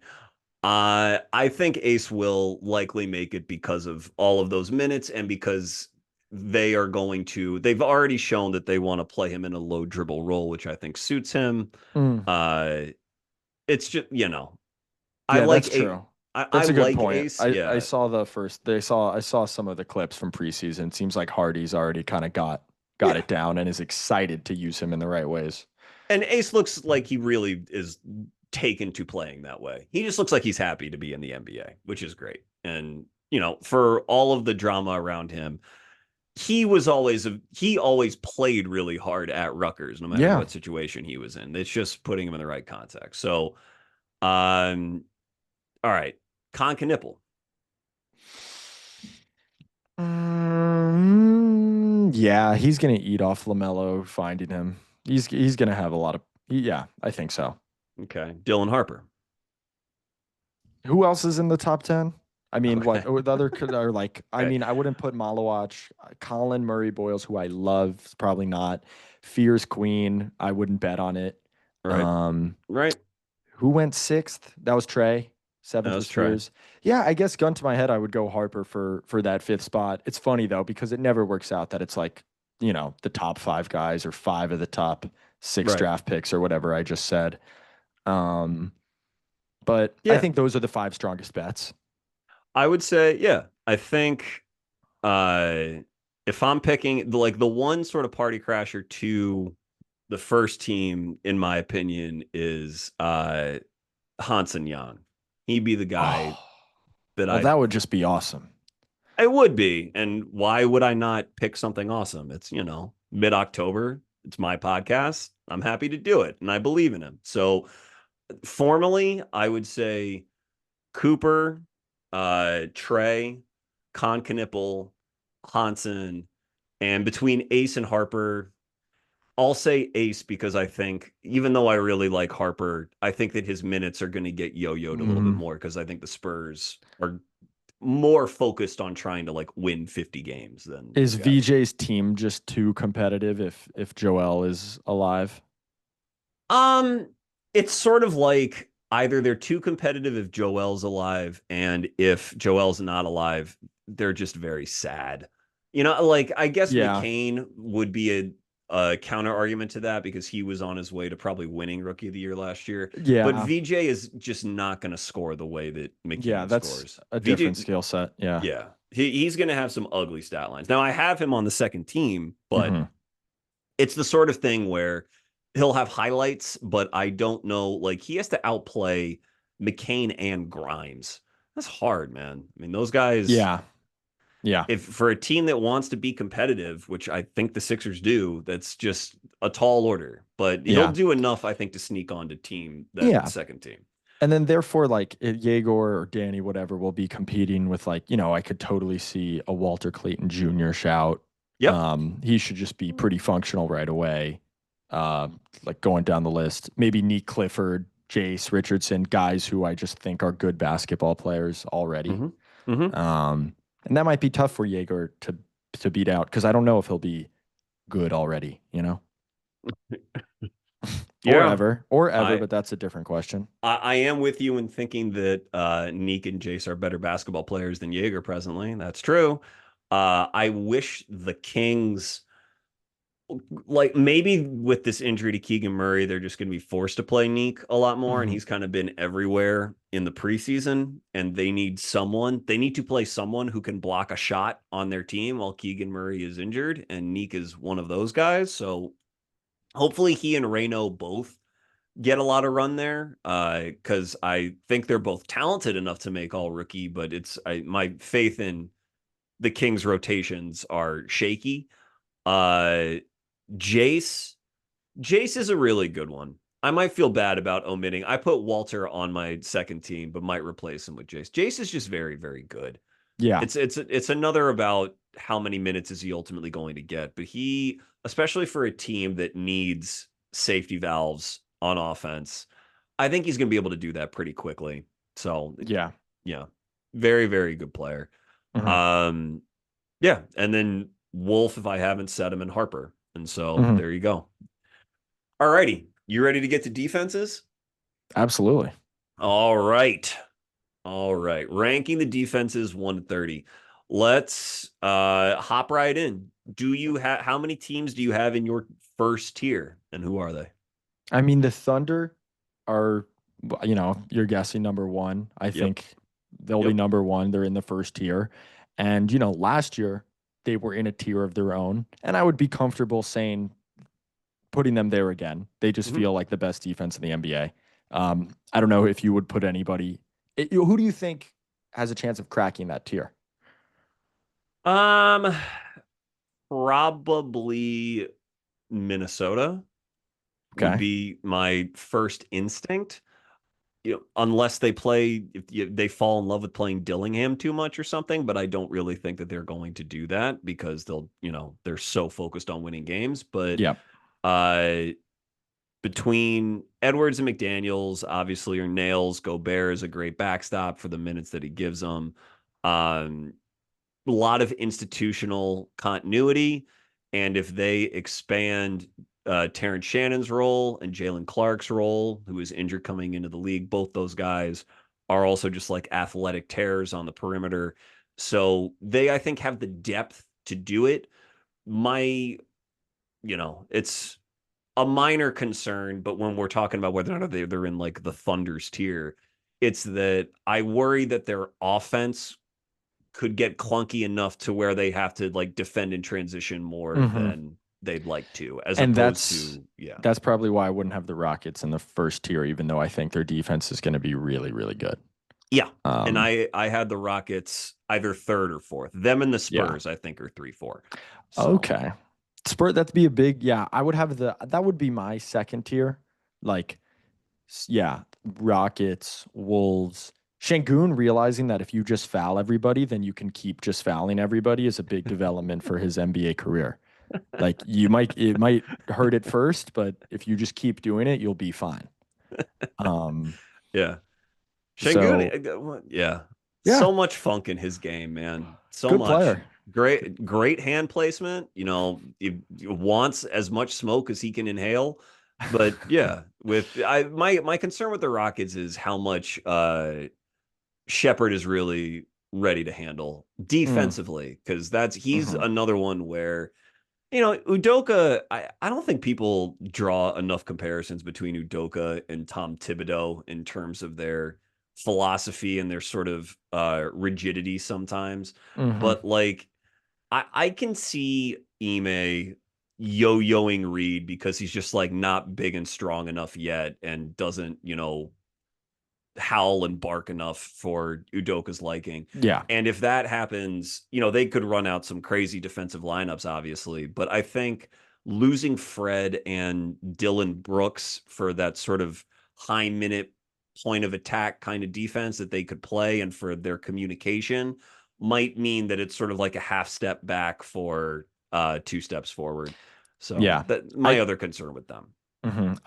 I think Ace will likely make it because of all of those minutes and because they've already shown that they want to play him in a low dribble role, which I think suits him. Mm, Uh, it's just, I yeah, like that's true. I That's a good like point. Ace. I Yeah. saw the first I saw some of the clips from preseason. Seems like Hardy's already kind of got Yeah. it down and is excited to use him in the right ways. And Ace looks like he really is taken to playing that way. He just looks like he's happy to be in the NBA, which is great. And, for all of the drama around him, he always played really hard at Rutgers, no matter Yeah. what situation he was in. It's just putting him in the right context. So, um, all right, Con Knipple. Yeah, he's gonna eat off LaMelo finding him. He's gonna have a lot of yeah, I think so. Okay, Dylan Harper. Who else is in the top 10? I mean, Okay, the other are like, I okay, mean, I wouldn't put Malawach, Colin Murray Boyles, who I love, probably not. Fears Queen, I wouldn't bet on it. all right, Um, right. who went sixth? That was Trey. Seventh Let's was try. Fears. Yeah, I guess gun to my head, I would go Harper for that fifth spot. It's funny though, because it never works out that it's like, the top five guys or five of the top six Right. draft picks or whatever I just said. Um, but I Yeah, think those are the five strongest bets. I would say, yeah. I think uh if I'm picking the one sort of party crasher to the first team, in my opinion, is Hansen Young. He'd be the guy Oh, that well, that would just be awesome. I would be. And why would I not pick something awesome? It's, mid-October. It's my podcast. I'm happy to do it. And I believe in him. So formally, I would say Cooper, Trey, Konkanippel, Hansen, and between Ace and Harper, I'll say Ace because I think, even though I really like Harper, I think that his minutes are going to get yo-yoed a little bit Mm. more because I think the Spurs are more focused on trying to win 50 games than Is these guys. VJ's team just too competitive if Joel is alive? Um, it's sort of like either they're too competitive if Joel's alive, and if Joel's not alive, they're just very sad. I guess Yeah. McCain would be a counter argument to that because he was on his way to probably winning Rookie of the Year last year. But Yeah. VJ is just not going to score the way that Yeah, McCain that's scores. a different VJ, skill set. Yeah. yeah, he's going to have some ugly stat lines. Now I have him on the second team, but Hmm. it's the sort of thing where he'll have highlights, but I don't know. Like he has to outplay McCain and Grimes. That's hard, man. I mean, those guys, Yeah. Yeah. if for a team that wants to be competitive, which I think the Sixers do, that's just a tall order. But he'll Yeah. do enough, I think, to sneak on to that Yeah. second team. And then therefore, like Yegor or Danny, whatever, will be competing with I could totally see a Walter Clayton Jr. shout. Yep. He should just be pretty functional right away. Uh, like going down the list, maybe Neek Clifford, Jace Richardson, guys who I just think are good basketball players already. Mm-hmm. Mm-hmm. And that might be tough for Jaeger to beat out because I don't know if he'll be good already. Yeah. Or ever, I but that's a different question. I am with you in thinking that Neek and Jace are better basketball players than Jaeger presently. That's true. I wish the Kings, maybe with this injury to Keegan Murray, they're just going to be forced to play Neek a lot more. And Mhm. he's kind of been everywhere in the preseason. And they need to play someone who can block a shot on their team while Keegan Murray is injured. And Neek is one of those guys. So hopefully he and Reno both get a lot of run there because I think they're both talented enough to make all rookie, but my faith in the Kings rotations are shaky. Uh, Jace, Jace is a really good one. I might feel bad about omitting. I put Walter on my second team, but might replace him with Jace. Jace is just very, very good. Yeah. It's another about how many minutes is he ultimately going to get, but especially for a team that needs safety valves on offense, I think he's going to be able to do that pretty quickly. So, Yeah. yeah, very, very good player. Hmm. Um, yeah, and then Wolf, if I haven't said him, and Harper, and so Hmm. there you go. All righty, you ready to get to defenses? Absolutely. All right. All right. Ranking the defenses 130. Let's hop right in. Do you have how many teams do you have in your first tier and who are they? I mean, the Thunder are, you're guessing number one. I Yep. think They'll be Yep. number one. They're in the first tier. And, last year they were in a tier of their own. And I would be comfortable saying putting them there again. They just Mhm. feel like the best defense in the NBA. I don't know if you would put anybody. Who do you think has a chance of cracking that tier? Um, Probably Minnesota would Okay. be my first instinct. Unless they play, if they fall in love with playing Dillingham too much or something, but I don't really think that they're going to do that because they're so focused on winning games. But Yeah. uh, between Edwards and McDaniels, obviously, or Nails, Gobert is a great backstop for the minutes that he gives them. Um, a lot of institutional continuity. And if they expand Terrence Shannon's role and Jalen Clark's role, who is injured coming into the league, both those guys are also just like athletic terrors on the perimeter. So they, I think, have the depth to do it. My, it's a minor concern, but when we're talking about whether or not they're in like the Thunder's tier, it's that I worry that their offense could get clunky enough to where they have to like defend in transition more Hmm. than they'd like to, as And opposed that's to, yeah. that's probably why I wouldn't have the Rockets in the first tier, even though I think their defense is going to be really, really good. Yeah. And Um, I had the Rockets either third or fourth. Them and the yeah. Spurs, I think, are 3-4. So Okay. Spurt, that'd be a big, yeah. I would have that would be my second tier. Like, yeah, Rockets, Wolves, Şengün realizing that if you just foul everybody, then you can keep just fouling everybody is a big development for his NBA career. Like it might hurt at first, but if you just keep doing it, you'll be fine. Um, yeah. so Şengün, yeah. yeah, So much funk in his game, man. So good much. player. Great hand placement. He wants as much smoke as he can inhale. But yeah, my concern with the Rockets is how much Shepard is really ready to handle Mm, defensively, because he's hmm. another one where Udoka, I don't think people draw enough comparisons between Udoka and Tom Thibodeau in terms of their philosophy and their sort of rigidity sometimes. Hmm. But like I can see Ime yo-yoing Reed because he's just like not big and strong enough yet and doesn't, howl and bark enough for Udoka's liking. Yeah, And if that happens, they could run out some crazy defensive lineups, obviously. But I think losing Fred and Dylan Brooks for that sort of high minute point of attack kind of defense that they could play and for their communication might mean that it's sort of like a half step back for two steps forward. So yeah. that my I other concern with them.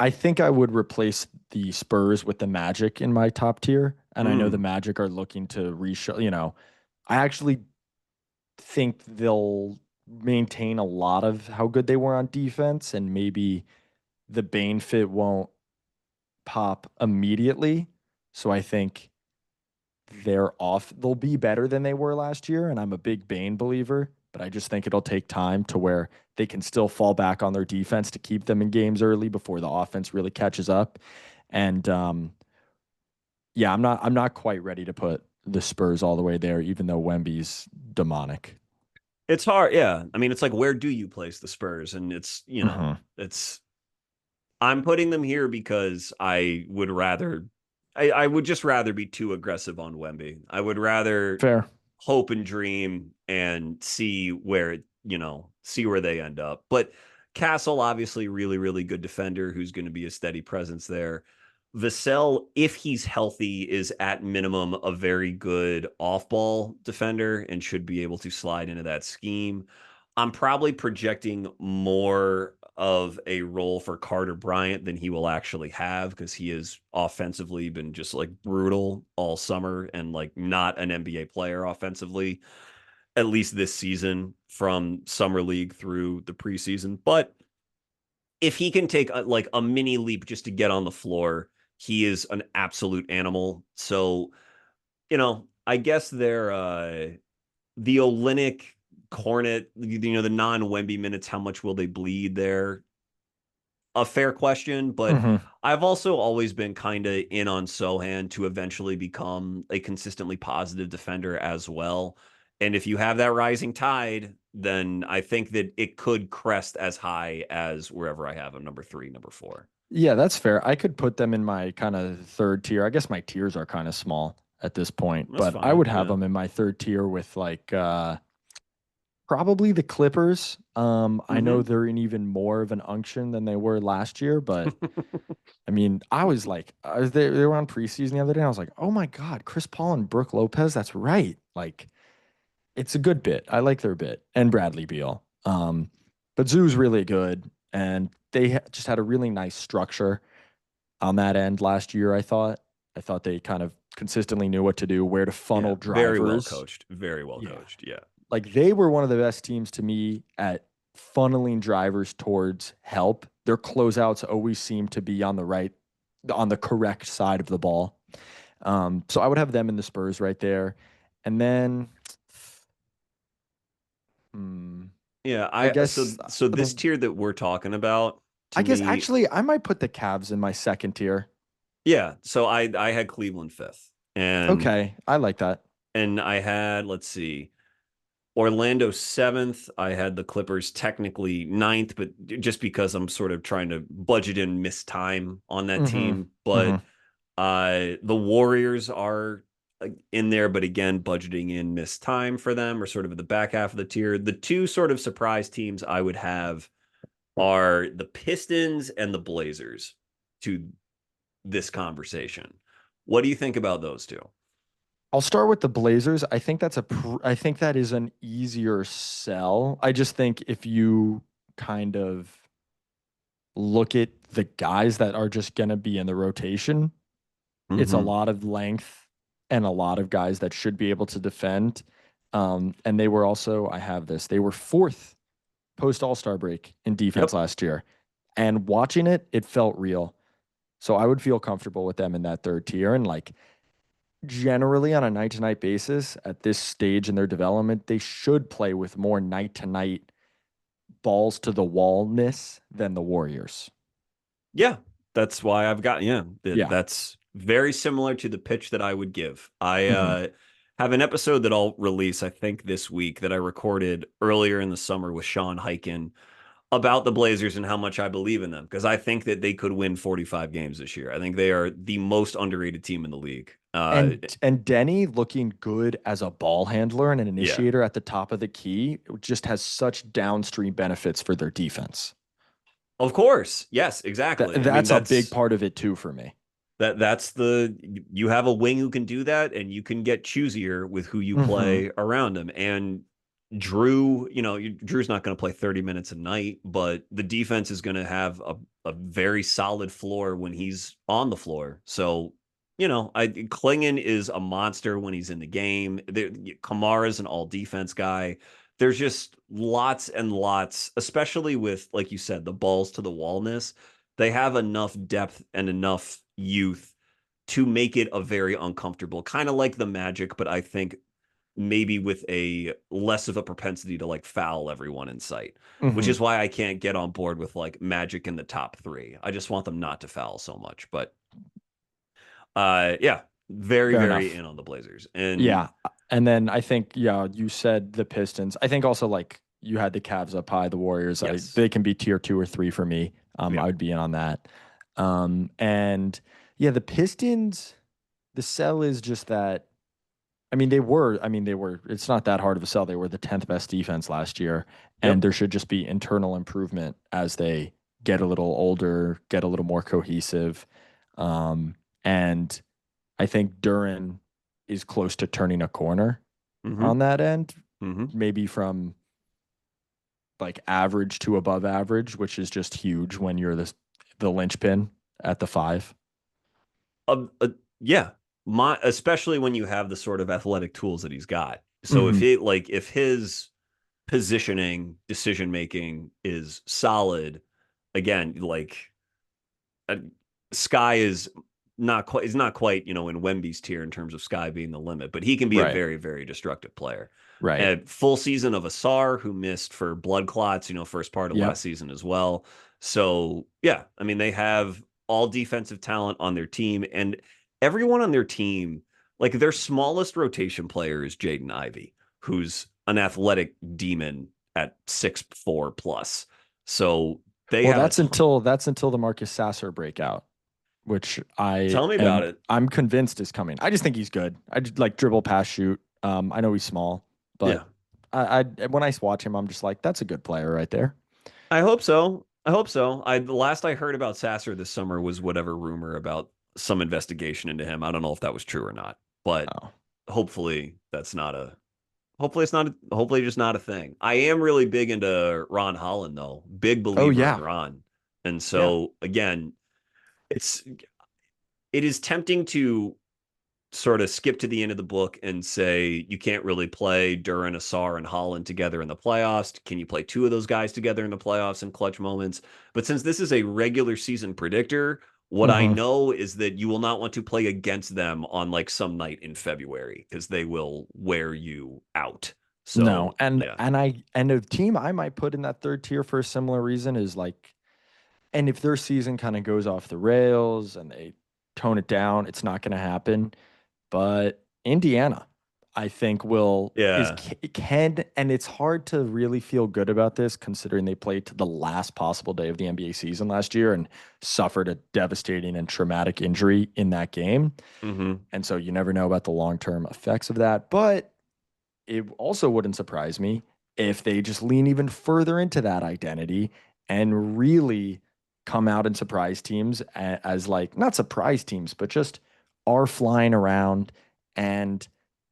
I think I would replace the Spurs with the Magic in my top tier. And I know the Mm, Magic are looking to reshow, I actually think they'll maintain a lot of how good they were on defense, and maybe the Bane fit won't pop immediately. So I think they'll be better than they were last year. And I'm a big Bane believer, but I just think it'll take time to where they can still fall back on their defense to keep them in games early before the offense really catches up. And yeah, I'm not quite ready to put the Spurs all the way there, even though Wemby's demonic. it's hard, yeah. I mean, it's like where do you place the Spurs? And it's Hmm. it's I'm putting them here because I would just rather be too aggressive on Wemby. I would rather Fair. hope and dream and see where they end up. But Castle, obviously, really, really good defender who's going to be a steady presence there. Vassell, if he's healthy, is at minimum a very good off ball defender and should be able to slide into that scheme. I'm probably projecting more of a role for Carter Bryant than he will actually have because he has offensively been just like brutal all summer and like not an NBA player offensively, at least this season from summer league through the preseason. But if he can take like a mini leap just to get on the floor, he is an absolute animal. So, I guess they're the Olenek Cornet, the non Wemby minutes, how much will they bleed there? a fair question, but Hmm. I've also always been kind of in on Sohan to eventually become a consistently positive defender as well. And if you have that rising tide, then I think that it could crest as high as wherever I have him, number three, number four. Yeah, that's fair. I could put them in my kind of third tier. I guess my tiers are kind of small at this point, That's but I fine. would have Yeah. them in my third tier with like probably the Clippers. I know Hmm. they're in even more of an unction than they were last year, but I mean, I was like, they were on preseason the other day. And I was like, oh my God, Chris Paul and Brooke Lopez. That's right. Like, it's a good bit. I like their bit and Bradley Beal. But Zoo's really good, and they just had a really nice structure on that end last year. I thought they kind of consistently knew what to do, where to Yeah. funnel Very well drivers. coached. Very well Yeah, coached. Yeah. like they were one of the best teams to me at funneling drivers towards help. Their closeouts always seem to be on the correct side of the ball. So I would have them in the Spurs right there, and then, hmm, Yeah. I I so guess so this the tier that we're talking about to I guess me, actually I might put the Cavs in my second tier. yeah. So I had Cleveland fifth. Okay, I like that. And I had, let's see, Orlando seventh. I had the Clippers technically ninth, but just because I'm sort of trying to budget in missed time on that Hmm. team. Hmm. But the Warriors are in there, but again, budgeting in missed time for them or sort of at the back half of the tier. The two sort of surprise teams I would have are the Pistons and the Blazers to this conversation. What do you think about those two? I'll start with the Blazers. I think that is an easier sell. I just think if you kind of look at the guys that are just going to be in the rotation, it's a Mm-hmm. lot of length and a lot of guys that should be able to defend. And they were also, I have this, they were fourth post All-Star break in defense Yep. last year. And watching it, it felt real. So I would feel comfortable with them in that third tier. And like generally on a night to night basis at this stage in their development, they should play with more night to night balls to the wallness than the Warriors. Yeah, that's why I've got, yeah, Yeah. that's very similar to the pitch that I would give. I Hmm. have an episode that I'll release, I think, this week that I recorded earlier in the summer with Sean Hyken about the Blazers and how much I believe in them because I think that they could win 45 games this year. I think they are the most underrated team in the league. And Denny looking good as a ball handler and an Yeah, initiator at the top of the key just has such downstream benefits for their defense. of course. Yes, exactly. I mean, That's a big part of it too for me. that's the you have a wing who can do that and you can get choosier with who you Hmm. play around him. And Drew, Drew's not going to play 30 minutes a night, but the defense is going to have a very solid floor when he's on the floor. So, Klingon is a monster when he's in the game. Kamara's an all defense guy. There's just lots and lots, especially with, like you said, the balls to the wallness. They have enough depth and enough youth to make it a very uncomfortable, kind of like the Magic, but I think maybe with a less of a propensity to like foul everyone in sight, which Hmm. is why I can't get on board with like Magic in the top three. I just want them not to foul so much. But yeah, very, Fair very enough. in on the Blazers. And Yeah. And then I think, yeah, you said the Pistons. I think also like you had the Cavs up high, the Warriors. yes, They can be tier two or three for me. yeah. I would be in on that. And yeah, the Pistons, the sell is just that. It's not that hard of a sell. They were the 10th best defense last year, and Yep. there should just be internal improvement as they get a little older, get a little more cohesive. And I think Duran is close to turning a corner Mm-hmm. on that end, Mm-hmm. maybe from like average to above average, which is just huge when you're the linchpin at the five. Uh, uh, yeah. Especially when you have the sort of athletic tools that he's got. So Hmm. if his positioning, decision making is solid, again, like uh, Sky is not quite in Wemby's tier in terms of Sky being the limit, but he can be a Right. very very destructive player. Right. A full season of Asar who missed for blood clots, first part of Yep. last season as well. So, yeah, I mean, they have all defensive talent on their team, and everyone on their team, like their smallest rotation player is Jaden Ivey, who's an athletic demon at 6'4" plus. So they Well, have a that's until the Marcus Sasser breakout, which tell me about it. I'm convinced is coming. I just think he's good. I just like dribble, pass, shoot. I know he's small, Yeah, but I when I watch him, I'm just like, that's a good player right there. I hope so. I hope so. The last I heard about Sasser this summer was whatever rumor about some investigation into him. I don't know if that was true or not, but Oh, hopefully that's not a hopefully it's not hopefully just not a thing. I am really big into Ron Holland though. Big oh believer in yeah, Ron. And yeah. so again, it's it is tempting to sort of skip to the end of the book and say you can't really play Duran, Asar, and Holland together in the playoffs. Can you play two of those guys together in the playoffs in clutch moments? But since this is a regular season predictor, what I hmm know is that you will not want to play against them on like some night in February because they will wear you out. No, So and yeah, a team I might put in that third tier for a similar reason is like, and if their season kind of goes off the rails and they tone it down, it's not going to happen. But Indiana, I think yeah, can, and it's hard to really feel good about this considering they played to the last possible day of the NBA season last year and suffered a devastating and traumatic injury in that game. hmm, And so you never know about the long-term effects of that. But it also wouldn't surprise me if they just lean even further into that identity and really come out and surprise teams as like not surprise teams, but just are flying around and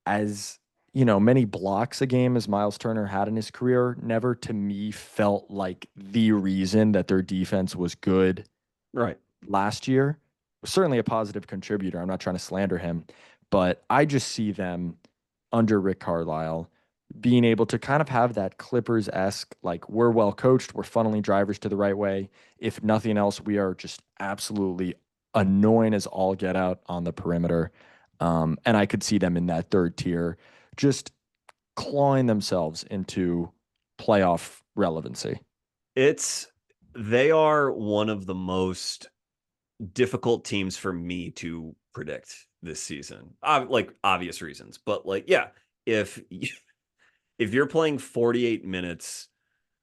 as many blocks a game as Miles Turner had in his career, never to me felt like the reason that their defense was good right. last year. Certainly a positive contributor. I'm not trying to slander him, but I just see them under Rick Carlisle being able to kind of have that Clippers esque, like we're well coached, we're funneling drivers to the right way. If nothing else, we are just absolutely annoying as all get out on the perimeter. And I could see them in that third tier, just clawing themselves into playoff relevancy. It's they are one of the most difficult teams for me to predict this season. Like obvious reasons, but like yeah, if if you're playing 48 minutes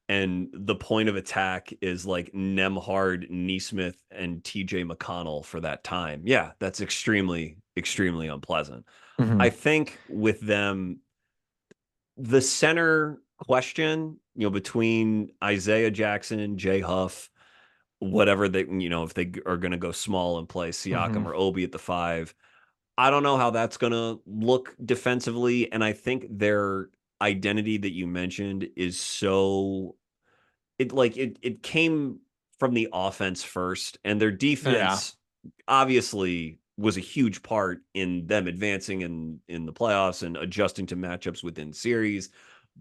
and the point of attack is like Nemhard, Neesmith, and TJ McConnell for that time, yeah, that's extremely unpleasant. I Mhm. think with them, the center question, between Isaiah Jackson, Jay Huff, whatever they, if they are going to go small and play Siakam Mhm. or Obi at the five, I don't know how that's going to look defensively. And I think their identity that you mentioned is so it came from the offense first, and their Yeah. defense obviously was a huge part in them advancing in the playoffs and adjusting to matchups within series.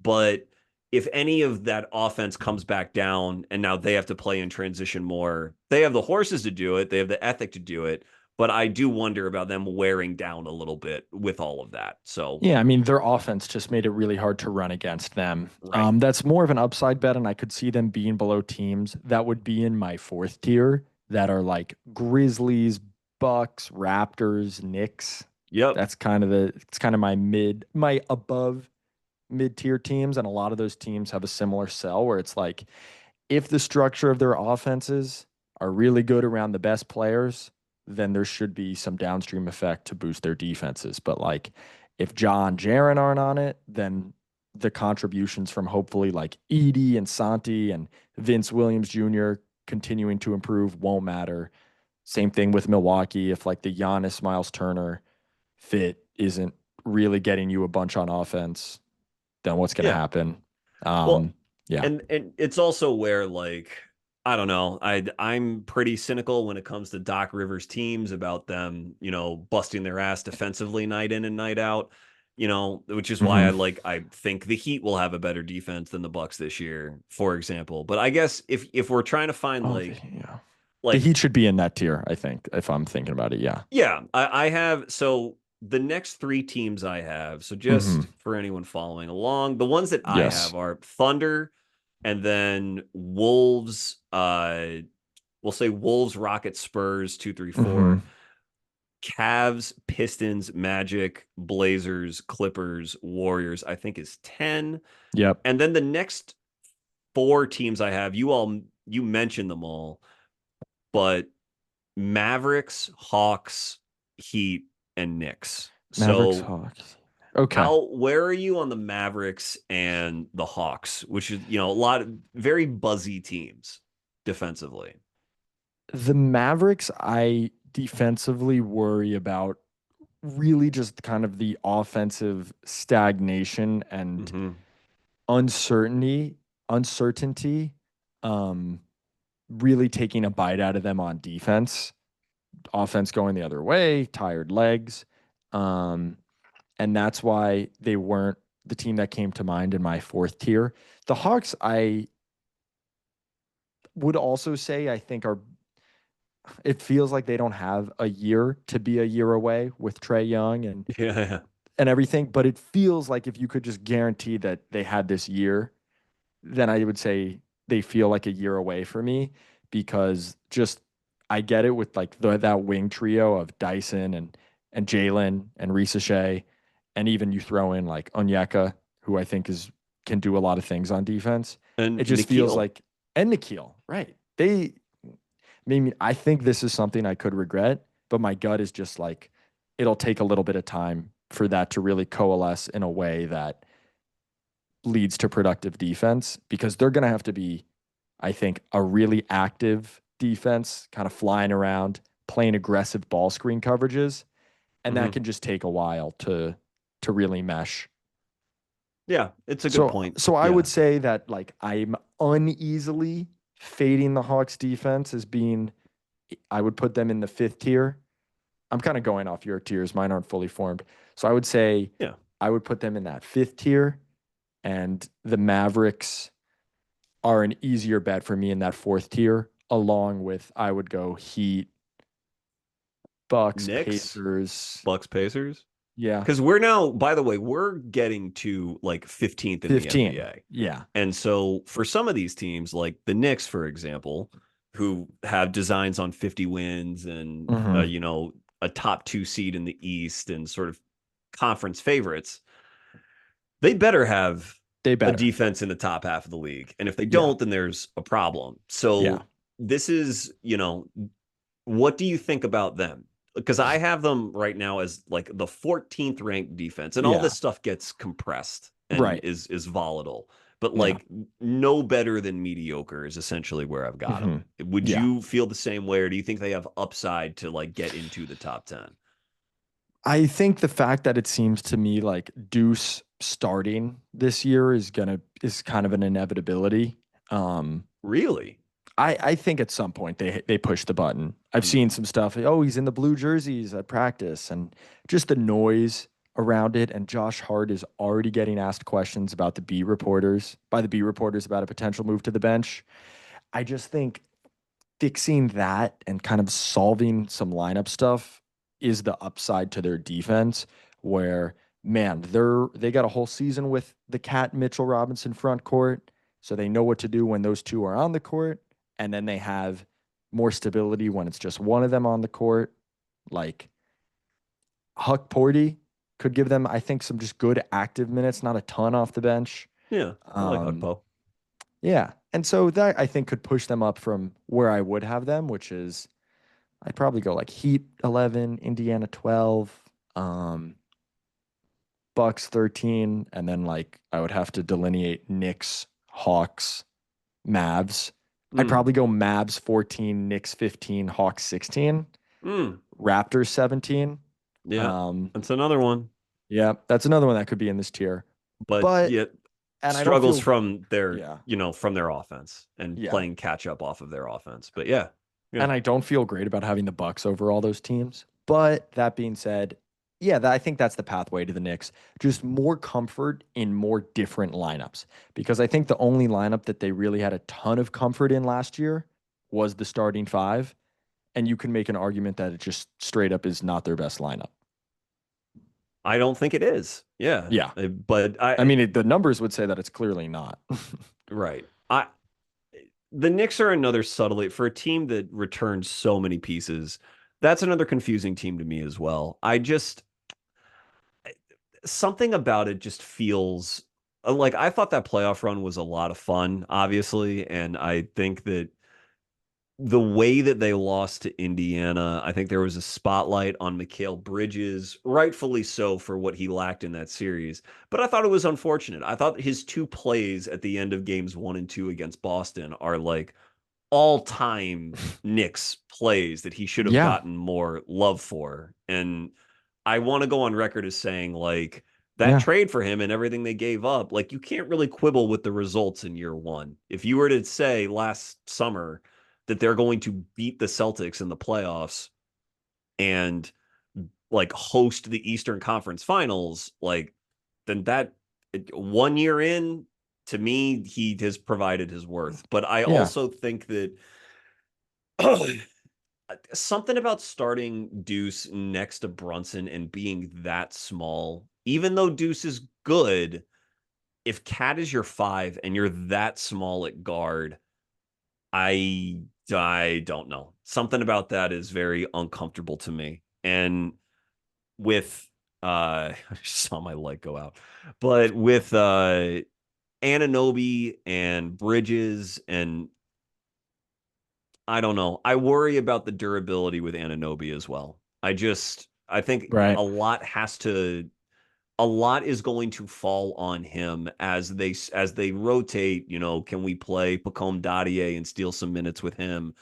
But if any of that offense comes back down and now they have to play in transition more, they have the horses to do it, they have the ethic to do it. But I do wonder about them wearing down a little bit with all of that. So, Yeah, I mean, their offense just made it really hard to run against them. right. That's more of an upside bet, and I could see them being below teams that would be in my fourth tier that are like Grizzlies, Bucks, Raptors, Knicks. Yep. It's kind of my above mid tier teams, and a lot of those teams have a similar sell where it's like if the structure of their offenses are really good around the best players, then there should be some downstream effect to boost their defenses. But like if John Jaron aren't on it, then the contributions from hopefully like Edie and Santi and Vince Williams Jr. continuing to improve won't matter. Same thing with Milwaukee. If like the Giannis Miles Turner fit isn't really getting you a bunch on offense, then what's going to Yeah. happen? Well, Yeah. and it's also where like I don't know, I'm pretty cynical when it comes to Doc Rivers teams about them, busting their ass defensively night in and night out, which is why hmm I think the Heat will have a better defense than the Bucks this year, for example. But I guess if we're trying to find Yeah. The like Heat should be in that tier, I think, if I'm thinking about it. Yeah. yeah, I have so the next three teams I have, so hmm just for anyone following along, the ones that I have Yes. are Thunder, and then Wolves, we'll say Wolves, Rockets, Spurs, 2, 3, Hmm. 4. Cavs, Pistons, Magic, Blazers, Clippers, Warriors, I think is 10. Yep. And then the next four teams I have, you mentioned them all, but Mavericks, Hawks, Heat, and Knicks. Mavericks, So Hawks. Okay. where are you on the Mavericks and the Hawks, which is, a lot of very buzzy teams defensively? The Mavericks, I defensively worry about really just kind of the offensive stagnation and Mm-hmm. uncertainty, um, really taking a bite out of them on defense. Offense going the other way, tired legs. Um, and that's why they weren't the team that came to mind in my fourth tier. The Hawks, I would also say, I think are it feels like they don't have a year to be a year away with Trey Young Yeah. and everything, but it feels like if you could just guarantee that they had this year, then I would say they feel like a year away for me because just I get it with like that wing trio of Dyson and Jalen and Risa Shea, and even you throw in like Onyeka, who I think is can do a lot of things on defense. It And just feels Nikhil. like and Nikhil, right? I think this is something I could regret, but my gut is just like it'll take a little bit of time for that to really coalesce in a way that leads to productive defense because they're going to have to be, I think, a really active defense, kind of flying around, playing aggressive ball screen coverages, and that Mm-hmm. can just take a while to really mesh. Yeah, it's a good So point. so I Yeah. would say that like I'm uneasily fading the Hawks defense as being I would put them in the fifth tier. I'm kind of going off your tiers. Mine aren't fully formed. So I would say Yeah. I would put them in that fifth tier and the Mavericks are an easier bet for me in that fourth tier, along with I would go Heat, Bucks, Knicks, Pacers. Bucks, Pacers. Yeah. Because we're now, by the way, we're getting to like 15th in the 15. NBA. Yeah. And so for some of these teams, like the Knicks, for example, who have designs on 50 wins and, Hmm. a top two seed in the East and sort of conference favorites, they better have They a better. defense in the top half of the league. And if they Yeah. don't, then there's a problem. Yeah. So this is, what do you think about them? Because I have them right now as like the 14th ranked defense, and all Yeah. this stuff gets compressed and Right. is volatile. But Yeah. like no better than mediocre is essentially where I've got Hmm. them. Would Yeah. you feel the same way, or do you think they have upside to like get into the top 10? I think the fact that it seems to me like Deuce starting this year is kind of an inevitability. Um, Really? I think at some point they push the button. I've seen Hmm. some stuff. Oh, he's in the blue jerseys at practice, and just the noise around it. And Josh Hart is already getting asked questions about the beat reporters about a potential move to the bench. I just think fixing that and kind of solving some lineup stuff is the upside to their defense. Where man, they got a whole season with the Cat Mitchell Robinson front court, so they know what to do when those two are on the court, and then they have more stability when it's just one of them on the court. Like Huck Porty could give them, I think, some just good active minutes, not a ton off the bench. Yeah, I like Um, Huckpo. yeah, and so that I think could push them up from where I would have them, which is I'd probably go like Heat 11, Indiana 12, um, Bucks 13, and then like I would have to delineate Knicks, Hawks, Mavs. I'd Mm, probably go Mavs 14, Knicks 15, Hawks 16, mm, Raptors 17. yeah, Um, that's another one. yeah, that's another one that could be in this tier. But But yet and I don't struggles feel from their, yeah, from their offense and yeah. playing catch up off of their offense. But yeah, yeah. And I don't feel great about having the Bucks over all those teams. But that being said, yeah, I think that's the pathway to the Knicks. Just more comfort in more different lineups. Because I think the only lineup that they really had a ton of comfort in last year was the starting five. And you can make an argument that it just straight up is not their best lineup. I don't think it is. Yeah. Yeah. But I mean, the numbers would say that it's clearly not. right. the Knicks are another subtly for a team that returns so many pieces. That's another confusing team to me as well. I just something about it just feels like I thought that playoff run was a lot of fun, obviously, and I think that the way that they lost to Indiana, I think there was a spotlight on Mikal Bridges, rightfully so for what he lacked in that series. But I thought it was unfortunate. I thought his two plays at the end of games 1 and 2 against Boston are like all-time Knicks plays that he should have Yeah, gotten more love for. And I want to go on record as saying like that yeah, trade for him and everything they gave up, like you can't really quibble with the results in year one. If you were to say last summer that they're going to beat the Celtics in the playoffs and like host the Eastern Conference Finals, like then that 1 year in, to me, he has provided his worth. But I yeah. also think that something about starting Deuce next to Brunson and being that small, even though Deuce is good, if Cat is your five and you're that small at guard, I don't know. Something about that is very uncomfortable to me. And with I just saw my light go out. But with Anunoby and Bridges and I don't know. I worry about the durability with Anunoby as well. I think Right. a lot is going to fall on him as they rotate. You know, can we play Pacome Dadier and steal some minutes with him?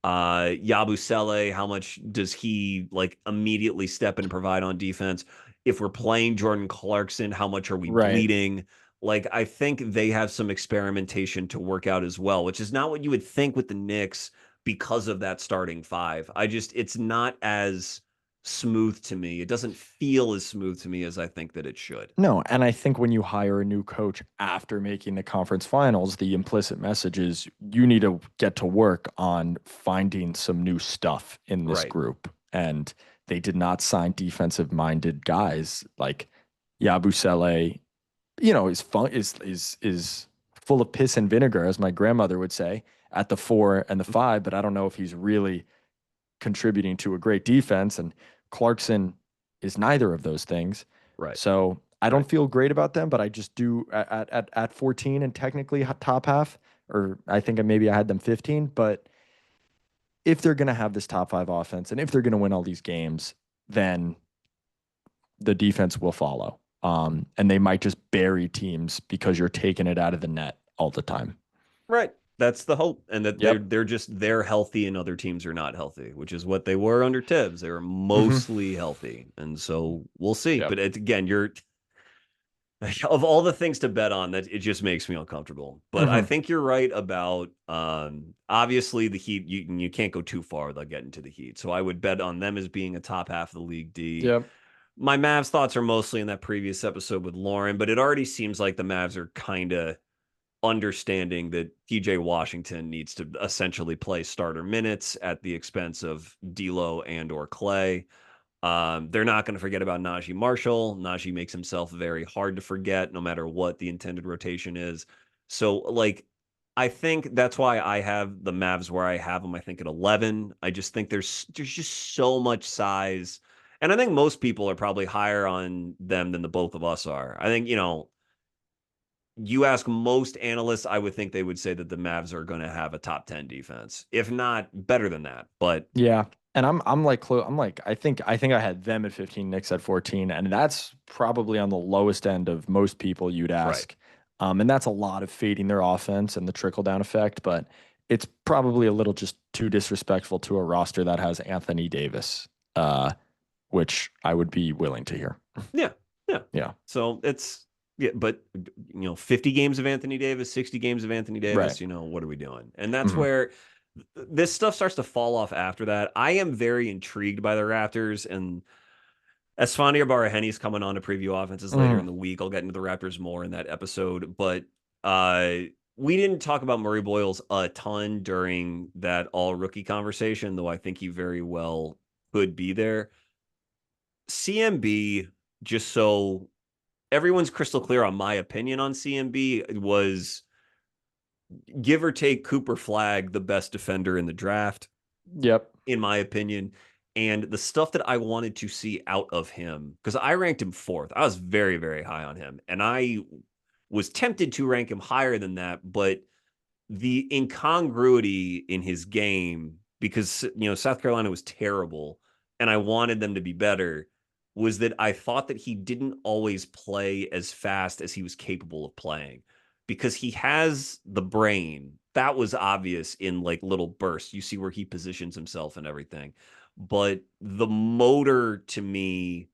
Yabusele, how much does he like immediately step in and provide on defense? If we're playing Jordan Clarkson, how much are we Right. bleeding? Like, I think they have some experimentation to work out as well, which is not what you would think with the Knicks because of that starting five. It's not as smooth to me. It doesn't feel as smooth to me as I think that it should. No, and I think when you hire a new coach after making the conference finals, the implicit message is you need to get to work on finding some new stuff in this Right. group. And they did not sign defensive minded guys like Yabusele, is fun is full of piss and vinegar, as my grandmother would say, at the 4 and the 5, but I don't know if he's really contributing to a great defense. And Clarkson is neither of those things. Right. So I don't Right. feel great about them, but I just do at 14 and technically top half, or I think maybe I had them 15. But if they're going to have this top five offense and if they're going to win all these games, then the defense will follow. And they might just bury teams because you're taking it out of the net all the time. Right. That's the hope. And that Yep. they're healthy and other teams are not healthy, which is what they were under Tibbs. They were Mm-hmm. mostly healthy. And so we'll see. Yep. But again, you're of all the things to bet on, that it just makes me uncomfortable. But I Mm-hmm. think you're right about obviously the Heat. You can't go too far without getting to the Heat. So I would bet on them as being a top half of the league D. Yep. My Mavs thoughts are mostly in that previous episode with Lauren, but it already seems like the Mavs are kind of understanding that PJ Washington needs to essentially play starter minutes at the expense of D'Lo and or Clay. They're not going to forget about Najee Marshall. Najee makes himself very hard to forget, no matter what the intended rotation is. So, like, I think that's why I have the Mavs where I have them. I think at 11. I just think there's just so much size, and I think most people are probably higher on them than the both of us are. I think you ask most analysts, I would think they would say that the Mavs are going to have a top 10 defense, if not better than that. But Yeah. And I'm like I'm like I think I had them at 15, Knicks at 14, and that's probably on the lowest end of most people you'd right. ask. And that's a lot of fading their offense and the trickle down effect, but it's probably a little just too disrespectful to a roster that has Anthony Davis, which I would be willing to hear. Yeah. Yeah. Yeah. So yeah, but 50 games of Anthony Davis, 60 games of Anthony Right. Davis, what are we doing? And that's Hmm. where this stuff starts to fall off after that. I am very intrigued by the Raptors, and as Esfandiar Baraheni's coming on to preview offenses later in Hmm. the week. I'll get into the Raptors more in that episode, but uh we didn't talk about Murray Boyles a ton during that all rookie conversation, though I think he very well could be there. CMB, just so everyone's crystal clear on my opinion on CMB, was give or take Cooper Flag, the best defender in the draft, Yep. in my opinion. And the stuff that I wanted to see out of him, because I ranked him fourth. I was very, very high on him. And I was tempted to rank him higher than that, but the incongruity in his game, because South Carolina was terrible and I wanted them to be better, was that I thought that he didn't always play as fast as he was capable of playing, because he has the brain. That was obvious in like little bursts. You see where he positions himself and everything. But the motor to me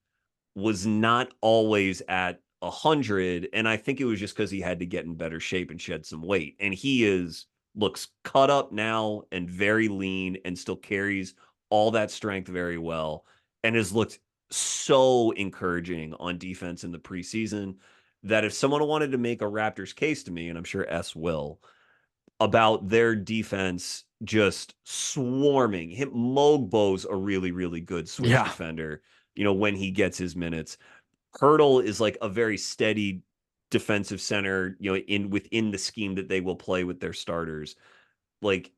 was not always at 100. And I think it was just because he had to get in better shape and shed some weight. And looks cut up now and very lean and still carries all that strength very well and has looked so encouraging on defense in the preseason that if someone wanted to make a Raptors case to me, and I'm sure S will, about their defense just swarming him. Mogbo's a really, really good switch Yeah. defender, when he gets his minutes. Hurdle is like a very steady defensive center, within the scheme that they will play with their starters. Like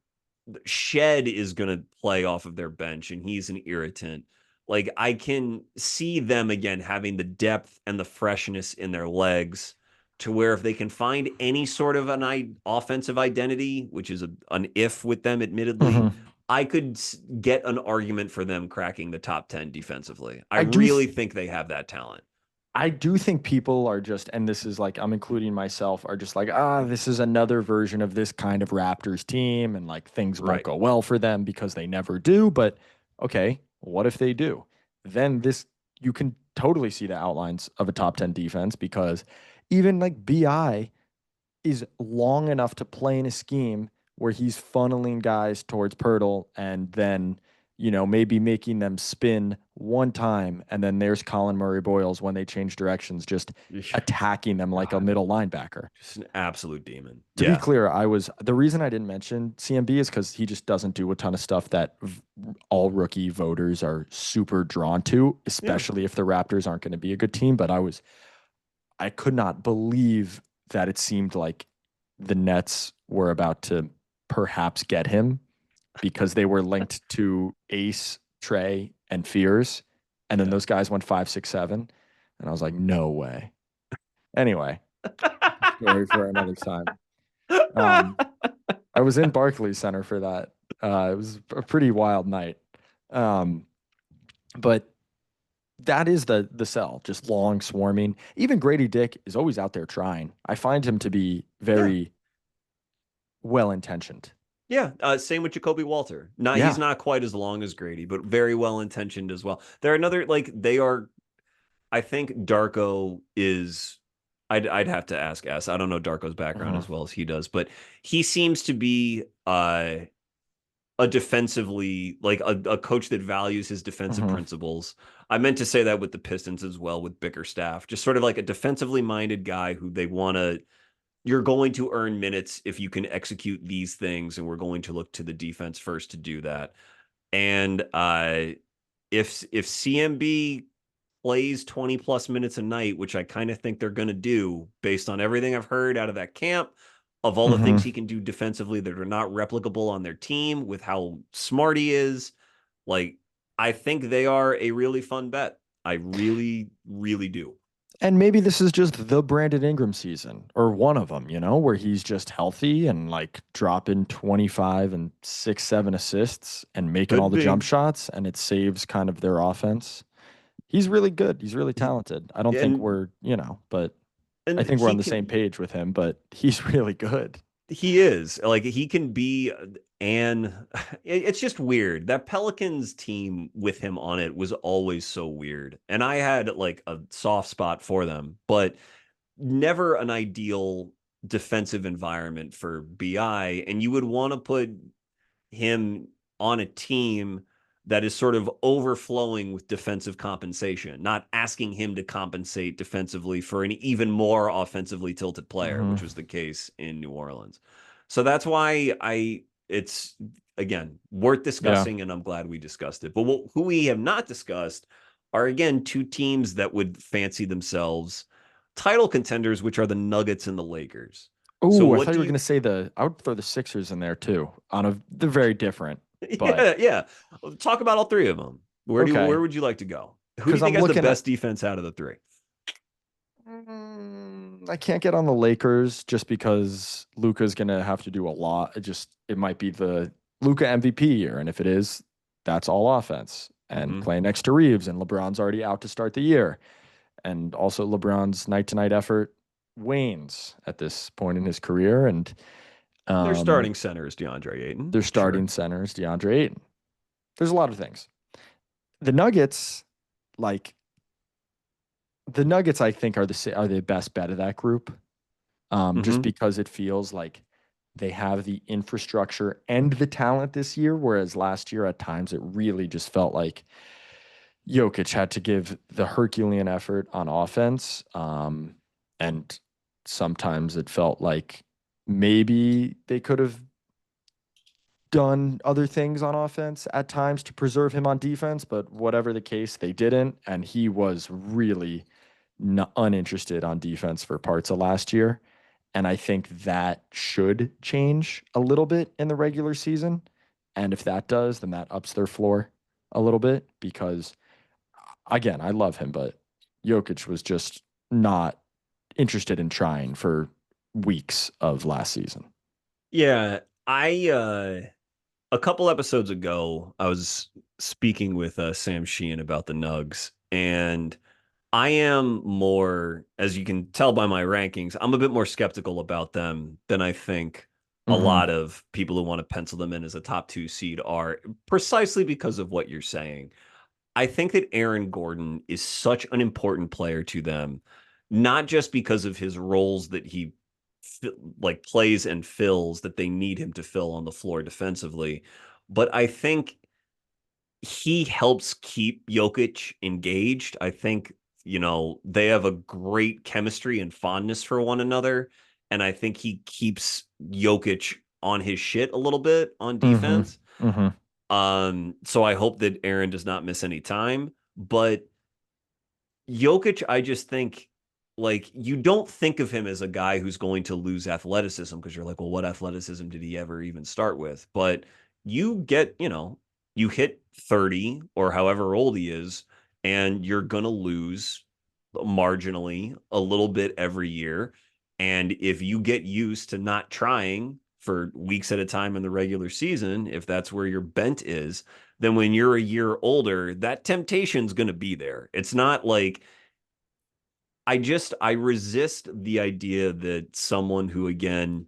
Shed is going to play off of their bench, and he's an irritant. Like I can see them again having the depth and the freshness in their legs to where if they can find any sort of an offensive identity, which is an if with them, admittedly, Hmm. I could get an argument for them cracking the top 10 defensively. I I do. really think they have that talent. I do think people are just, and this is like, I'm including myself, are just like, this is another version of this kind of Raptors team, and like things won't Right. go well for them because they never do. But okay, what if they do? Then you can totally see the outlines of a top 10 defense, because even like BI is long enough to play in a scheme where he's funneling guys towards Pirtle and then, maybe making them spin one time. And then there's Colin Murray Boyles when they change directions, just attacking them like a God, middle linebacker. just an absolute demon. To be Yeah. clear, the reason I didn't mention CMB is because he just doesn't do a ton of stuff that all rookie voters are super drawn to, Yeah. especially if the Raptors aren't going to be a good team. But I could not believe that it seemed like the Nets were about to perhaps get him because they were linked to Ace, Trey, and Fears. And then Yeah. those guys went 5, 6, 7. And I was like, no way. Anyway, story for another time. Um, I was in Barclays Center for that. It was a pretty wild night. Um, but that is the sell, just long swarming. Even Grady Dick is always out there trying. I find him to be Yeah. very well intentioned. Yeah, same with Jacoby Walter. He's Yeah. not quite as long as Grady, but very well intentioned as well. They're another like they are. I think Darko is. I'd have to ask S. I don't know Darko's background Mhm. as well as he does, but he seems to be a defensively like a coach that values his defensive Mhm. principles. I meant to say that with the Pistons as well with Bickerstaff, just sort of like a defensively minded guy who they want to. You're going to earn minutes if you can execute these things, and we're going to look to the defense first to do that. And if CMB plays 20 plus minutes a night, which I kind of think they're going to do based on everything I've heard out of that camp, of all the things Mhm. he can do defensively that are not replicable on their team with how smart he is, like I think they are a really fun bet. I really, really do. And maybe this is just the Brandon Ingram season, or one of them, where he's just healthy and like dropping 25 and 6, 7 assists and making all Could the be. jump shots, and it saves kind of their offense. He's really good. He's really He, talented. I don't think and but I and think we're he on the same can page with him, but he's really good. he is like he can be and it's just weird. That Pelicans team with him on it was always so weird. And I had like a soft spot for them, but never an ideal defensive environment for BI. And you would want to put him on a team that is sort of overflowing with defensive compensation, not asking him to compensate defensively for an even more offensively tilted player, Hmm. which was the case in New Orleans. So that's why it's again worth Yeah. discussing, and I'm glad we discussed it. But who we have not discussed are again two teams that would fancy themselves title contenders, which are the Nuggets and the Lakers. So Oh, I what thought do you were you? going to say I would throw the Sixers in there too. They're very different, but Yeah, yeah. Talk about all three of them. okay. Where would you like to go? Who do Because you think I'm has the looking at, best defense out of the three? I can't get on the Lakers just because Luca's going to have to do a lot. It might be the Luca MVP year. And if it is, that's all offense and Hmm. playing next to Reeves. And LeBron's already out to start the year. And also, LeBron's night to night effort wanes at this point in his career. And Their um, starting center is DeAndre Ayton. their Sure. starting center is DeAndre Ayton. There's a lot of things. The Nuggets, like the Nuggets, I think are the best bet of that group. Just Hmm. because it feels like they have the infrastructure and the talent this year, whereas last year at times it really just felt like Jokic had to give the Herculean effort on offense, and sometimes it felt like maybe they could have done other things on offense at times to preserve him on defense, but whatever the case, they didn't, and he was really uninterested on defense for parts of last year. And I think that should change a little bit in the regular season. And if that does, then that ups their floor a little bit because, again, I love him, but Jokic was just not interested in trying for weeks of last season. Yeah, I a couple episodes ago, I was speaking with Sam Sheehan about the Nugs, and I am more, as you can tell by my rankings, I'm a bit more skeptical about them than I think a Mm-hmm. lot of people who want to pencil them in as a top two seed are, precisely because of what you're saying. I think that Aaron Gordon is such an important player to them, not just because of his roles that he like plays and fills that they need him to fill on the floor defensively, but I think he helps keep Jokic engaged. I think, they have a great chemistry and fondness for one another. And I think he keeps Jokic on his shit a little bit on Mm-hmm. defense. Mm-hmm. So I hope that Aaron does not miss any time. But Jokic, I just think like you don't think of him as a guy who's going to lose athleticism because you're like, well, what athleticism did he ever even start with? But you get, you hit 30 or however old he is, and you're going to lose marginally a little bit every year. And if you get used to not trying for weeks at a time in the regular season, if that's where your bent is, then when you're a year older, that temptation's going to be there. It's not like I resist the idea that someone who again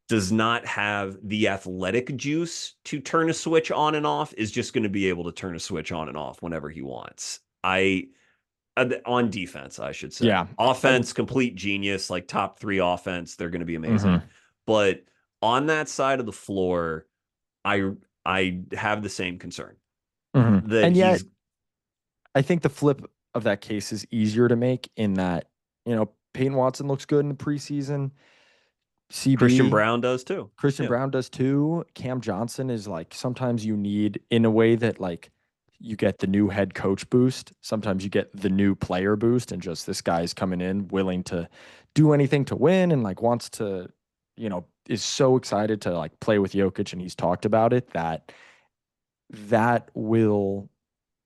does not have the athletic juice to turn a switch on and off is just going to be able to turn a switch on and off whenever he wants. I On defense, I should say. Yeah. Offense, complete genius, like top 3 offense, they're going to be amazing. Mm-hmm. But on that side of the floor, I I have the same concern Mm-hmm. that And yet, he's I think the flip of that case is easier to make in that, Peyton Watson looks good in the preseason. Christian CB, Brown does too. Christian Yeah. Brown does too. Cam Johnson is like sometimes you need in a way that like you get the new head coach boost. Sometimes you get the new player boost and just this guy's coming in willing to do anything to win and like wants to, is so excited to like play with Jokic and he's talked about it that will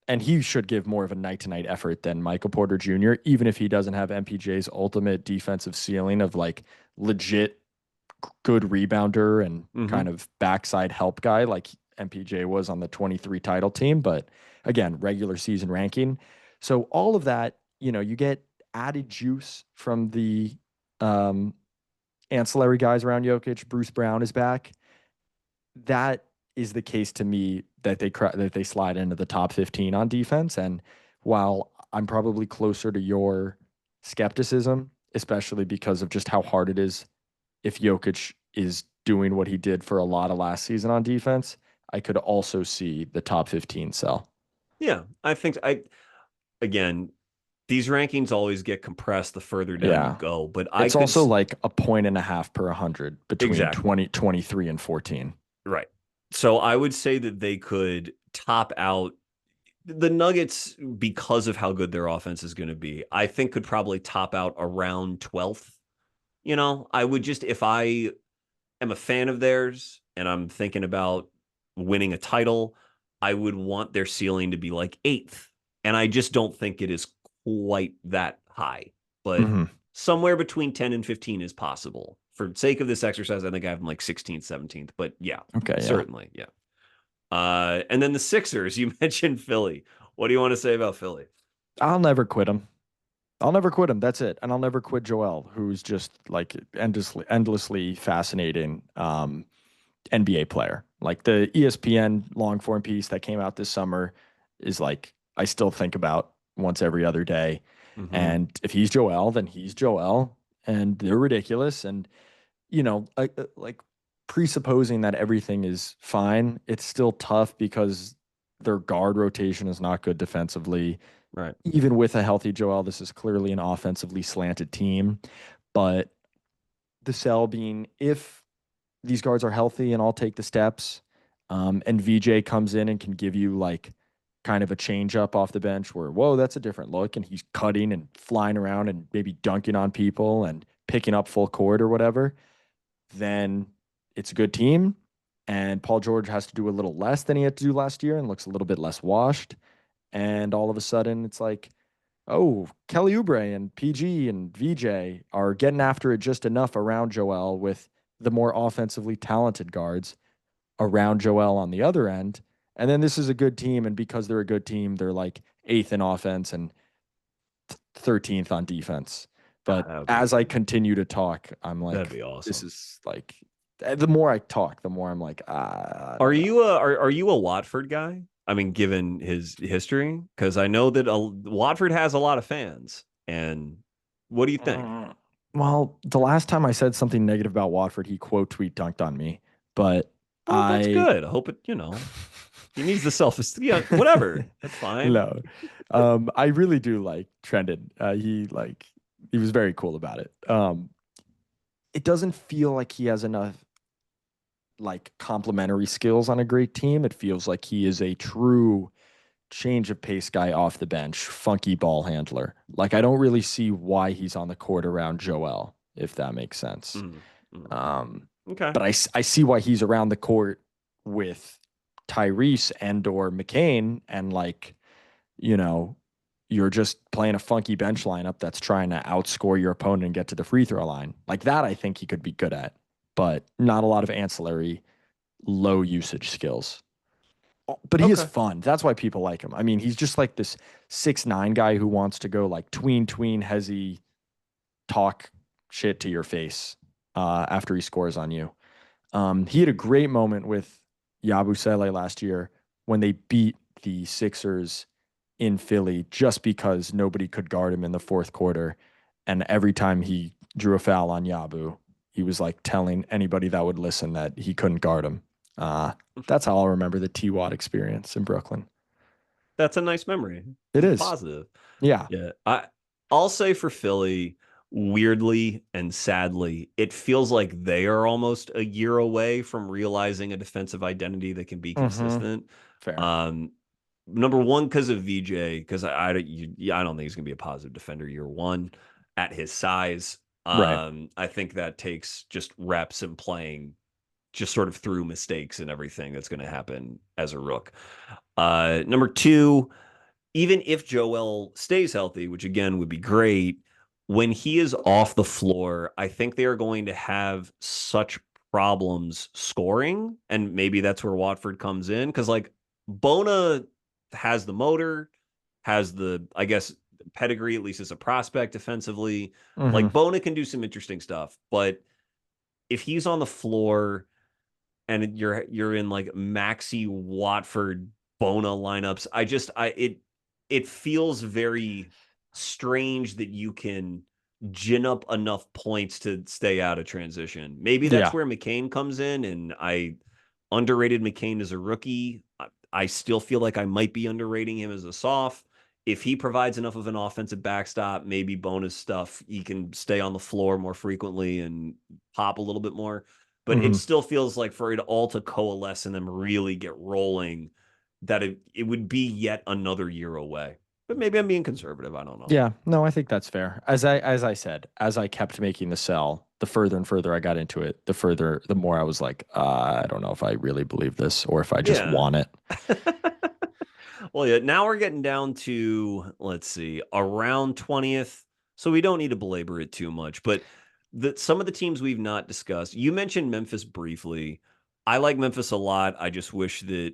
and he should give more of a night to night effort than Michael Porter Jr., even if he doesn't have MPJ's ultimate defensive ceiling of like legit good rebounder and kind Hmm. of backside help guy like MPJ was on the 23 title team. But again, regular season ranking. So all of that, you get added juice from the um, ancillary guys around Jokic. Bruce Brown is back. That is the case to me that they slide into the top 15 on defense. And while I'm probably closer to your skepticism, especially because of just how hard it is if Jokic is doing what he did for a lot of last season on defense, I could also see the top 15 sell. Yeah, I think again, these rankings always get compressed the further down you Yeah. go, but I It's could also like a point and a half per 100 between exactly 23 and 14. right. So I would say that they could top out the Nuggets because of how good their offense is going to be. I think could probably top out around 12th I would just, if I am a fan of theirs and I'm thinking about winning a title, I would want their ceiling to be like eighth. And I just don't think it is quite that high, but Hmm. somewhere between 10 and 15 is possible. For sake of this exercise, I think I have them like 16th, 17th, but yeah, Okay, yeah. certainly. Yeah. And then the Sixers, you mentioned Philly. What do you want to say about Philly? I'll never quit him. I'll never quit him. That's it. And I'll never quit Joel, who's just like endlessly fascinating NBA player. Like the ESPN long form piece that came out this summer is like I still think about once every other day. Mm-hmm. And if he's Joel, then he's Joel, and they're ridiculous. And like presupposing that everything is fine, it's still tough because their guard rotation is not good defensively. Right. Even with a healthy Joel, this is clearly an offensively slanted team. But the sell being if these guards are healthy and all take the steps, and VJ comes in and can give you like kind of a change up off the bench where, whoa, that's a different look. And he's cutting and flying around and maybe dunking on people and picking up full court or whatever, then it's a good team. And Paul George has to do a little less than he had to do last year and looks a little bit less washed. And all of a sudden, it's like, oh, Kelly Oubre and PG and VJ are getting after it just enough around Joel with the more offensively talented guards around Joel on the other end. And then this is a good team. And because they're a good team, they're like eighth in offense and 13th on defense. God, But as I continue to talk, I'm that'd like, be this awesome. is like, the more I talk, the more I'm like, I Are don't know. you a are you a Watford guy? I mean, given his history, because I know that Watford has a lot of fans. And what do you think? Well, the last time I said something negative about Watford, he quote tweet dunked on me. But Well, that's I good. I hope it, he needs the self-esteem. Yeah, whatever. That's fine. no, I really do like Trendon. He was very cool about it. It doesn't feel like he has enough like complementary skills on a great team. It feels like he is a true change of pace guy off the bench, funky ball handler. Like I don't really see why he's on the court around Joel, if that makes sense. Mm, mm. Um, Okay. but I see why he's around the court with Tyrese and or McCain, and like, you know, you're just playing a funky bench lineup that's trying to outscore your opponent and get to the free throw line. Like that I think he could be good at, but not a lot of ancillary low usage skills. But he is Okay. fun. That's why people like him. I mean, he's just like this 6'9" guy who wants to go like tween hezzy talk shit to your face after he scores on you. He had a great moment with Yabusele last year when they beat the Sixers in Philly just because nobody could guard him in the fourth quarter. And every time he drew a foul on Yabu, he was like telling anybody that would listen that he couldn't guard him. Uh, that's how I'll remember the T Watt experience in Brooklyn. That's a nice memory. It It's is. positive. Yeah. Yeah. I'll say for Philly, weirdly and sadly, it feels like they are almost a year away from realizing a defensive identity that can be Mm-hmm. consistent. Fair. Um, Number one, because of VJ, because I don't think he's gonna be a positive defender year one at his size. Right. I think that takes just reps and playing just sort of through mistakes and everything that's going to happen as a rook. Number two, even if Joel stays healthy, which again would be great, when he is off the floor, I think they are going to have such problems scoring. And maybe that's where Watford comes in. Cause like Bona has the motor, has the, I guess, pedigree, at least as a prospect defensively. Mm-hmm. Like Bona can do some interesting stuff. But if he's on the floor and you're in like Maxi Watford Bona lineups, it feels very strange that you can gin up enough points to stay out of transition. Maybe that's Yeah. where McCain comes in, and I underrated McCain as a rookie. I still feel like I might be underrating him as a soft. If he provides enough of an offensive backstop, maybe bonus stuff, he can stay on the floor more frequently and pop a little bit more. But it Mm-hmm. still feels like for it all to coalesce and them really get rolling, that it would be yet another year away. But maybe I'm being conservative. I don't know. Yeah, no, I think that's fair. As I said, as I kept making the sell, the further and further I got into it, the more I was like, I don't know if I really believe this or if I just Yeah. want it. Well, yeah, now we're getting down to, let's see, around 20th. So we don't need to belabor it too much. But some of the teams we've not discussed, you mentioned Memphis briefly. I like Memphis a lot. I just wish that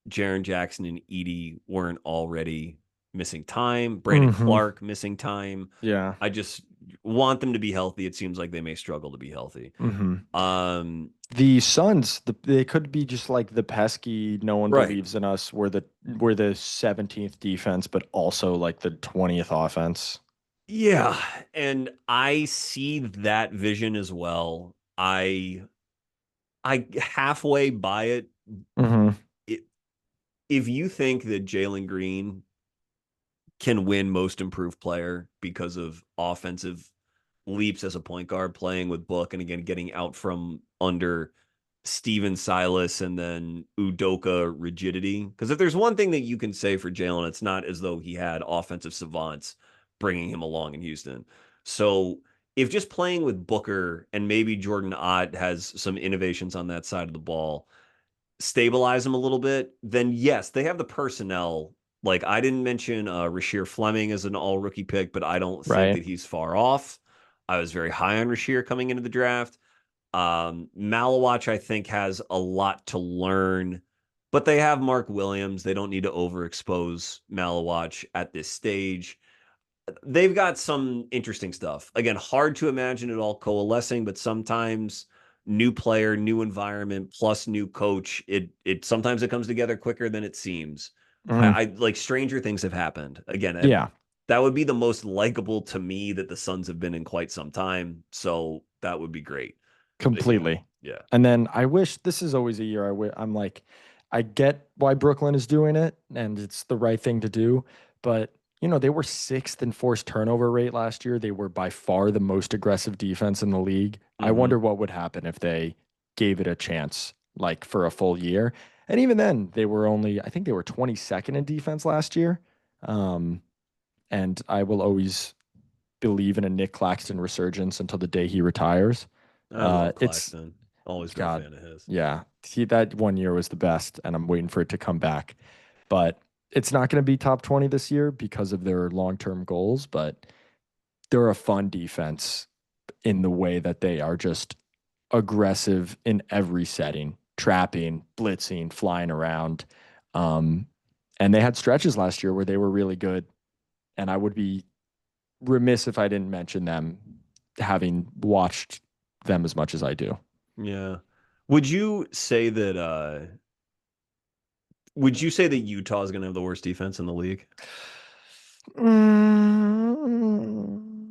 Jaren Jackson and Edie weren't already missing time. Brandon Hmm. Clark missing time. Yeah. I just want them to be healthy. It seems like they may struggle to be healthy. Hmm. Um, The Suns, they could be just like the pesky, no one right. believes in us. We're the 17th defense, but also like the 20th offense. Yeah, and I see that vision as well. I halfway buy it. Hmm. It if you think that Jalen Green can win most improved player because of offensive leaps as a point guard, playing with Book, and again getting out from under Steven Silas and then Udoka rigidity. Because if there's one thing that you can say for Jalen, it's not as though he had offensive savants bringing him along in Houston. So if just playing with Booker and maybe Jordan Ott has some innovations on that side of the ball, stabilize him a little bit, then yes, they have the personnel. Like I didn't mention Rasheer Fleming as an all rookie pick, but I don't think Right. that he's far off. I was very high on Rasheer coming into the draft. Malawach, I think, has a lot to learn, but they have Mark Williams. They don't need to overexpose Malawach at this stage. They've got some interesting stuff. Again, hard to imagine it all coalescing, but sometimes new player, new environment, plus new coach, it sometimes it comes together quicker than it seems. Hmm. I like stranger things have happened. Again, Yeah, that would be the most likable to me that the Suns have been in quite some time. So that would be great. But yeah, completely. yeah. And then I wish this is always a year I'm like, I get why Brooklyn is doing it and it's the right thing to do, but they were sixth in forced turnover rate last year. They were by far the most aggressive defense in the league. I Mm-hmm. wonder what would happen if they gave it a chance, like for a full year. And even then, I think they were 22nd in defense last year. Um, and I will always believe in a Nick Claxton resurgence until the day he retires. I love It's Claxton. Always been a God, fan of his. yeah. That one year was the best, and I'm waiting for it to come back. But it's not going to be top 20 this year because of their long-term goals, but they're a fun defense in the way that they are just aggressive in every setting, trapping, blitzing, flying around. Um, and they had stretches last year where they were really good, and I would be remiss if I didn't mention them, having watched them as much as I do. Yeah. Would you say that would you say that Utah is going to have the worst defense in the league?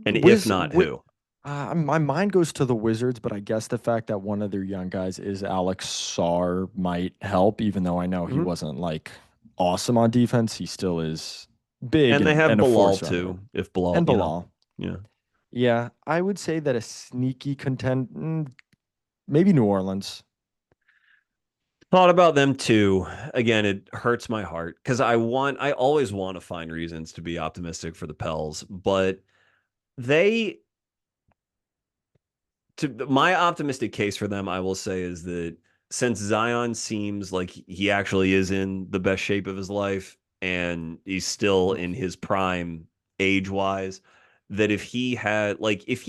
And if not, who? My mind goes to the Wizards, but I guess the fact that one of their young guys is Alex Sarr might help, even though I know he Mhm. wasn't like awesome on defense. He still is big And they have and a Bilal force around the rim. too. If Bilal, And Bilal. yeah. Yeah, I would say that a sneaky maybe New Orleans. Thought about them too. Again, it hurts my heart because I always want to find reasons to be optimistic for the Pels, but they, my optimistic case for them, I will say, is that since Zion seems like he actually is in the best shape of his life and he's still in his prime age wise, that if he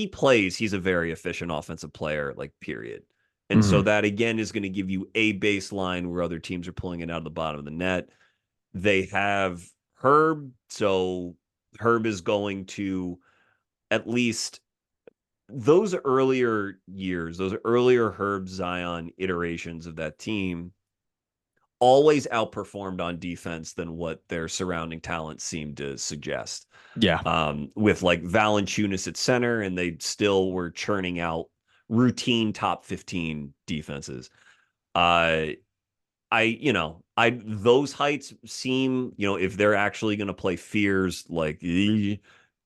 plays, he's a very efficient offensive player, like, period. And so Hmm. that again is going to give you a baseline where other teams are pulling it out of the bottom of the net. They have Herb, so Herb is going to at least those earlier years, those earlier Herb Zion iterations of that team always outperformed on defense than what their surrounding talent seemed to suggest. Yeah. With like Valanciunas at center, and they still were churning out routine top 15 defenses. Uh, those heights seem, if they're actually going to play fears, like,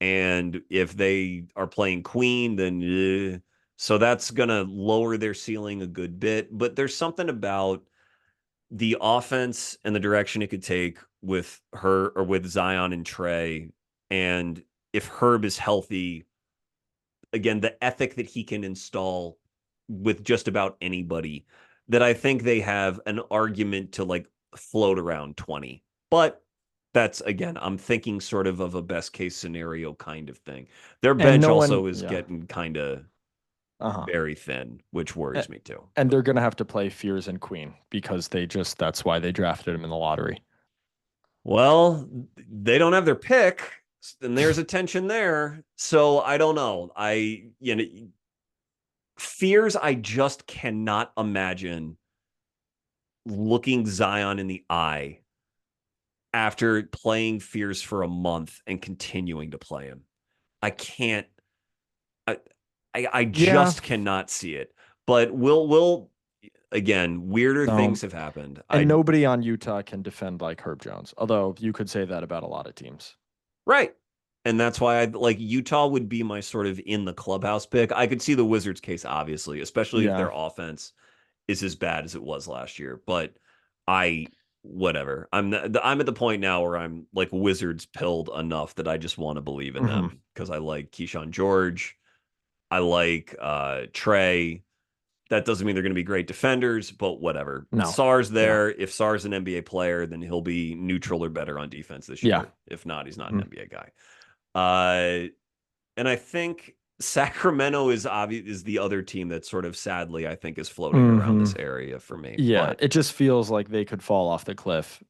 and if they are playing queen, then, so that's going to lower their ceiling a good bit. But there's something about the offense and the direction it could take with her or with Zion and Trey. And if Herb is healthy, again, the ethic that he can install with just about anybody, that I think they have an argument to like float around 20. But that's, again, I'm thinking sort of a best case scenario kind of thing. Their And bench no one, also is yeah. getting kind of Uh-huh. very thin, which A- worries me too. And they're going to have to play Fears and Queen because that's why they drafted him in the lottery. Well, they don't have their pick, and there's a tension there. So I don't know. Fears, I just cannot imagine looking Zion in the eye after playing Fears for a month and continuing to play him. I can't. I I Yeah. just cannot see it. But we'll again, weirder Um, things have happened. and I nobody on Utah can defend like Herb Jones, although you could say that about a lot of teams. Right. And that's why I like Utah would be my sort of in the clubhouse pick. I could see the Wizards case, obviously, especially if Yeah. their offense is as bad as it was last year. But I, whatever. I'm at the point now where I'm like Wizards pilled enough that I just want to believe in Hmm. them because I like Keyshawn George. I like Trey. That doesn't mean they're going to be great defenders, but whatever. No. Sar's Yeah. there. If Sar's an NBA player, then he'll be neutral or better on defense this Yeah. year. If not, he's not an Mhm. NBA guy. Uh, and I think Sacramento is the other team that sort of sadly I think is floating around this area for me. Yeah. But It just feels like they could fall off the cliff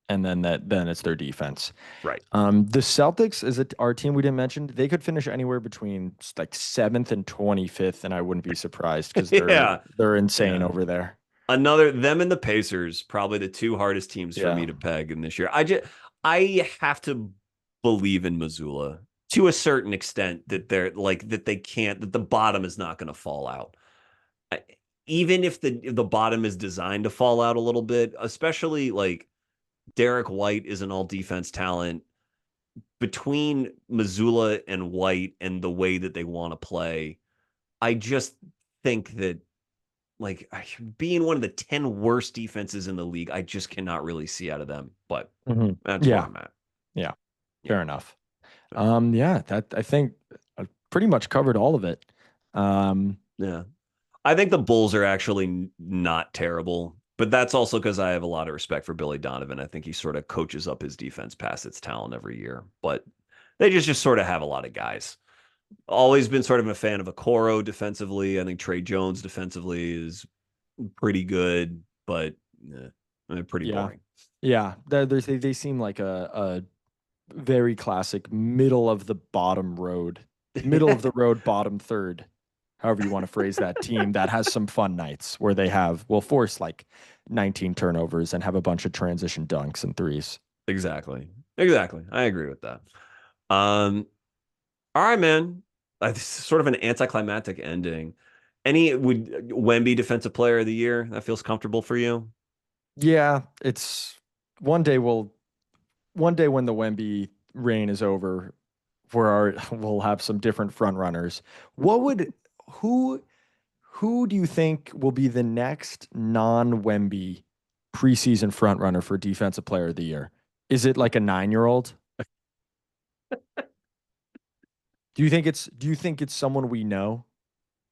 and then it's their defense. right. The Celtics is it our team we didn't mention. They could finish anywhere between like 7th and 25th, and I wouldn't be surprised because Yeah. they're insane Yeah. over there. Another them and the Pacers, probably the two hardest teams for Yeah. me to peg in this year. I have to believe in Missoula to a certain extent that they're like that they can't that the bottom is not going to fall out. I- Even if the bottom is designed to fall out a little bit, especially like Derek White is an all defense talent. Between Missoula and White and the way that they want to play, I just think that like being one of the 10 worst defenses in the league, I just cannot really see out of them. But Hmm. that's where Yeah. I'm at. Yeah. Yeah. Fair enough. Yeah, that I think I pretty much covered all of it. Um, Yeah. I think the Bulls are actually not terrible, but that's also because I have a lot of respect for Billy Donovan. I think he sort of coaches up his defense past its talent every year, but they just sort of have a lot of guys. Always been sort of a fan of Okoro defensively. I think Trey Jones defensively is pretty good, but pretty yeah. boring. Yeah. They seem like a very classic middle of the bottom road, middle of the road, bottom third, however you want to phrase that team that has some fun nights where will force like 19 turnovers and have a bunch of transition dunks and threes. Exactly. Exactly. I agree with that. Um, all right, man. This is sort of an anticlimactic ending. Any would Wemby defensive player of the year? That feels comfortable for you? Yeah, it's one day we'll one day when the Wemby reign is over, we'll have some different front runners. What would who who do you think will be the next non-Wemby preseason front runner for defensive player of the year? Is it like a 9-year-old? Do you think it's someone we know?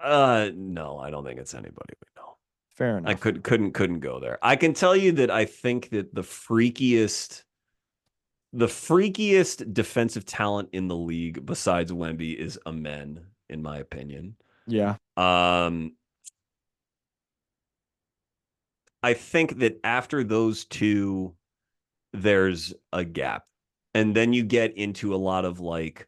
No, I don't think it's anybody we know. Fair I enough. couldn't go there. I can tell you that I think that the freakiest defensive talent in the league besides Wemby is Amen, in my opinion. Yeah. Um, I think that after those two, there's a gap. And then you get into a lot of like,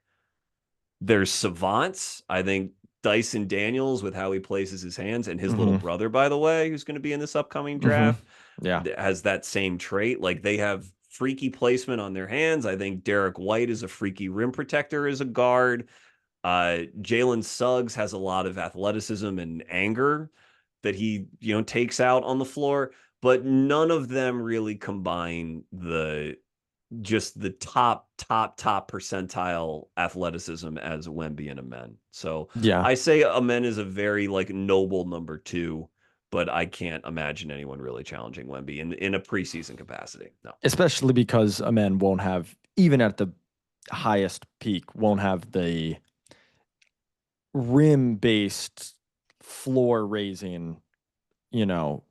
there's savants. I think Dyson Daniels, with how he places his hands, and his little Hmm. brother, by the way, who's going to be in this upcoming Hmm. draft, Yeah. has that same trait. Like they have freaky placement on their hands. I think Derek White is a freaky rim protector as a guard. Jalen Suggs has a lot of athleticism and anger that he, takes out on the floor, but none of them really combine the top percentile athleticism as Wemby and Amen. So Yeah. I say Amen is a very like noble number two, but I can't imagine anyone really challenging Wemby in a preseason capacity. No. Especially because a man won't have, even at the highest peak, won't have rim based floor raising,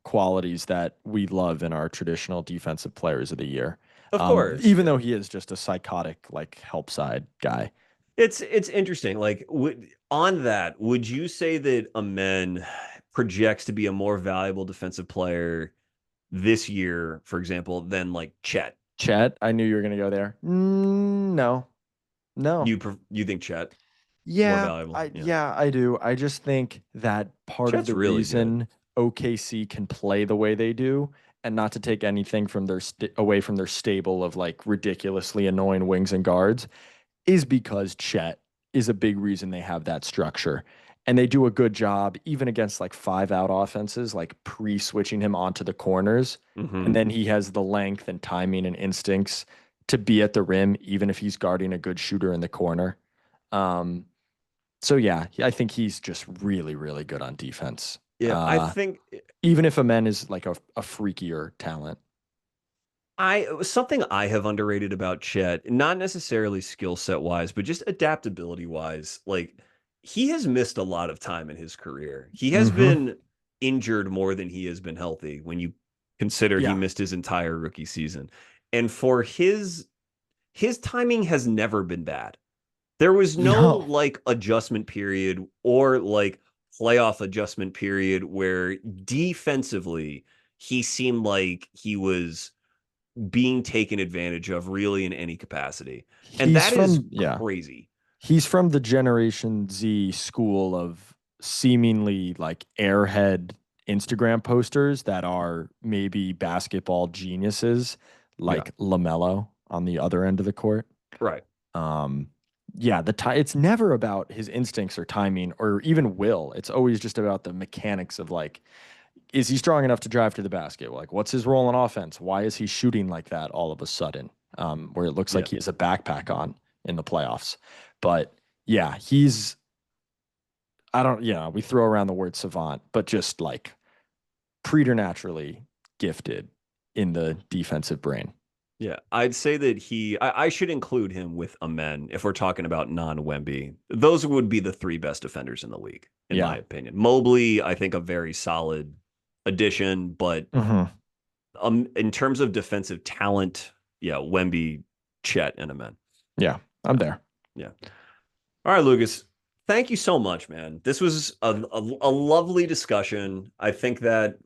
qualities that we love in our traditional defensive players of the year. Of course, Even though yeah. he is just a psychotic, like, help side guy. It's interesting. Like on that, would you say that Amen projects to be a more valuable defensive player this year, for example, than like Chet? Chet, I knew you were going to go there. No, no. You think Chet more Yeah, valuable? I Yeah. yeah, I do. I just think that part of Chet's the really good. reason OKC can play the way they do, and not to take anything from away from their stable of like ridiculously annoying wings and guards, is because Chet is a big reason they have that structure. And they do a good job, even against like 5-out offenses, like pre-switching him onto the corners. And Hmm. then he has the length and timing and instincts to be at the rim, even if he's guarding a good shooter in the corner. Um, so yeah, I think he's just really, really good on defense. Yeah, I think Even if Amen is like a freakier talent. I something I have underrated about Chet, not necessarily skill set wise, but just adaptability wise. Like he has missed a lot of time in his career. He has Mm-hmm. been injured more than he has been healthy when you consider he Yeah. missed his entire rookie season. And for his timing has never been bad. There was no No. like adjustment period or like playoff adjustment period where defensively he seemed like he was being taken advantage of really in any capacity. And He's that is from yeah. crazy. He's from the Generation Z school of seemingly like airhead Instagram posters that are maybe basketball geniuses, Yeah. like LaMelo on the other end of the court. Right. Um, yeah, it's never about his instincts or timing or even will. It's always just about the mechanics of like, is he strong enough to drive to the basket? Like, what's his role on offense? Why is he shooting like that all of a sudden? Where it looks like Yeah. he has a backpack on in the playoffs. But yeah, he's I don't yeah, we throw around the word savant, but just like preternaturally gifted in the defensive brain. Yeah. I'd say that I should include him with Amen if we're talking about non-Wemby. Those would be the three best defenders in the league, in my Yeah. opinion. Mobley, I think a very solid addition, but Hmm. in terms of defensive talent, yeah, Wemby, Chet, and Amen. Yeah, I'm Yeah. there. Yeah. All right, Lucas. Thank you so much, man. This was a lovely discussion. I think that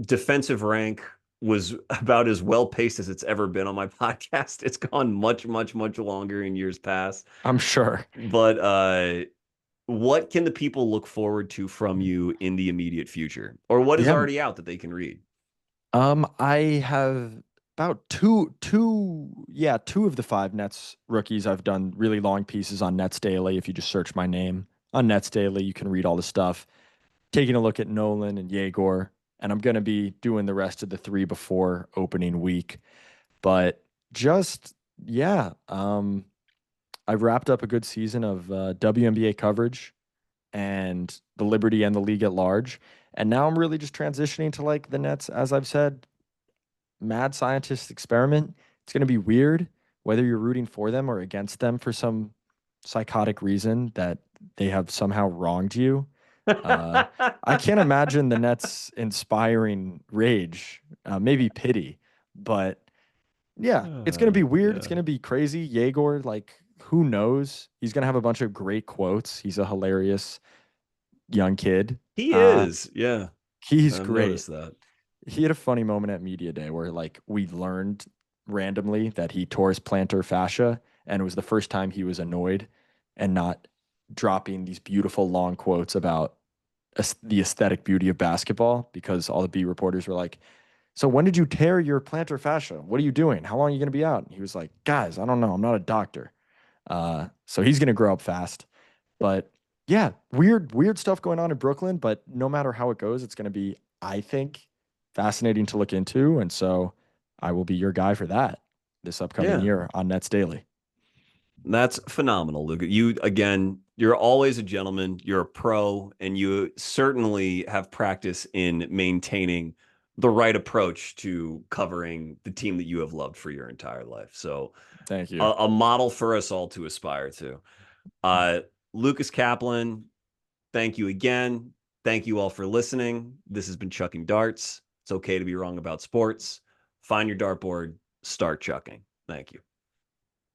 defensive rank was about as well paced as it's ever been on my podcast. It's gone much, much, much longer in years past. I'm sure. But what can the people look forward to from you in the immediate future? Or what is Yeah. already out that they can read? I have about two of the five Nets rookies. I've done really long pieces on Nets Daily. If you just search my name on Nets Daily, you can read all the stuff. Taking a look at Nolan and Yegor, and I'm going to be doing the rest of the three before opening week. But just, yeah, I've wrapped up a good season of WNBA coverage and the Liberty and the league at large. And now I'm really just transitioning to like the Nets, as I've said, mad scientist experiment. It's going to be weird whether you're rooting for them or against them for some psychotic reason that they have somehow wronged you. Uh, I can't imagine the Nets inspiring rage, maybe pity, but yeah, it's going to be weird. It's Yeah. going to be crazy. Yegor, like, who knows? He's going to have a bunch of great quotes. He's a hilarious young kid. He Uh, is. Yeah. he's I've great. noticed that. He had a funny moment at media day where like we learned randomly that he tore his plantar fascia, and it was the first time he was annoyed and not dropping these beautiful long quotes about the aesthetic beauty of basketball, because all the B reporters were like, so when did you tear your plantar fascia? What are you doing? How long are you going to be out? And he was like, guys, I don't know. I'm not a doctor. So he's going to grow up fast. But yeah, weird stuff going on in Brooklyn. But no matter how it goes, it's going to be, I think, fascinating to look into. And so I will be your guy for that this upcoming Yeah. year on Nets Daily. That's phenomenal, Luca. You, again, you're always a gentleman. You're a pro, and you certainly have practice in maintaining the right approach to covering the team that you have loved for your entire life. So, Thank you. a model for us all to aspire to. Uh, Lucas Kaplan, thank you again. Thank you all for listening. This has been Chucking Darts. It's okay to be wrong about sports. Find your dartboard, start chucking. Thank you.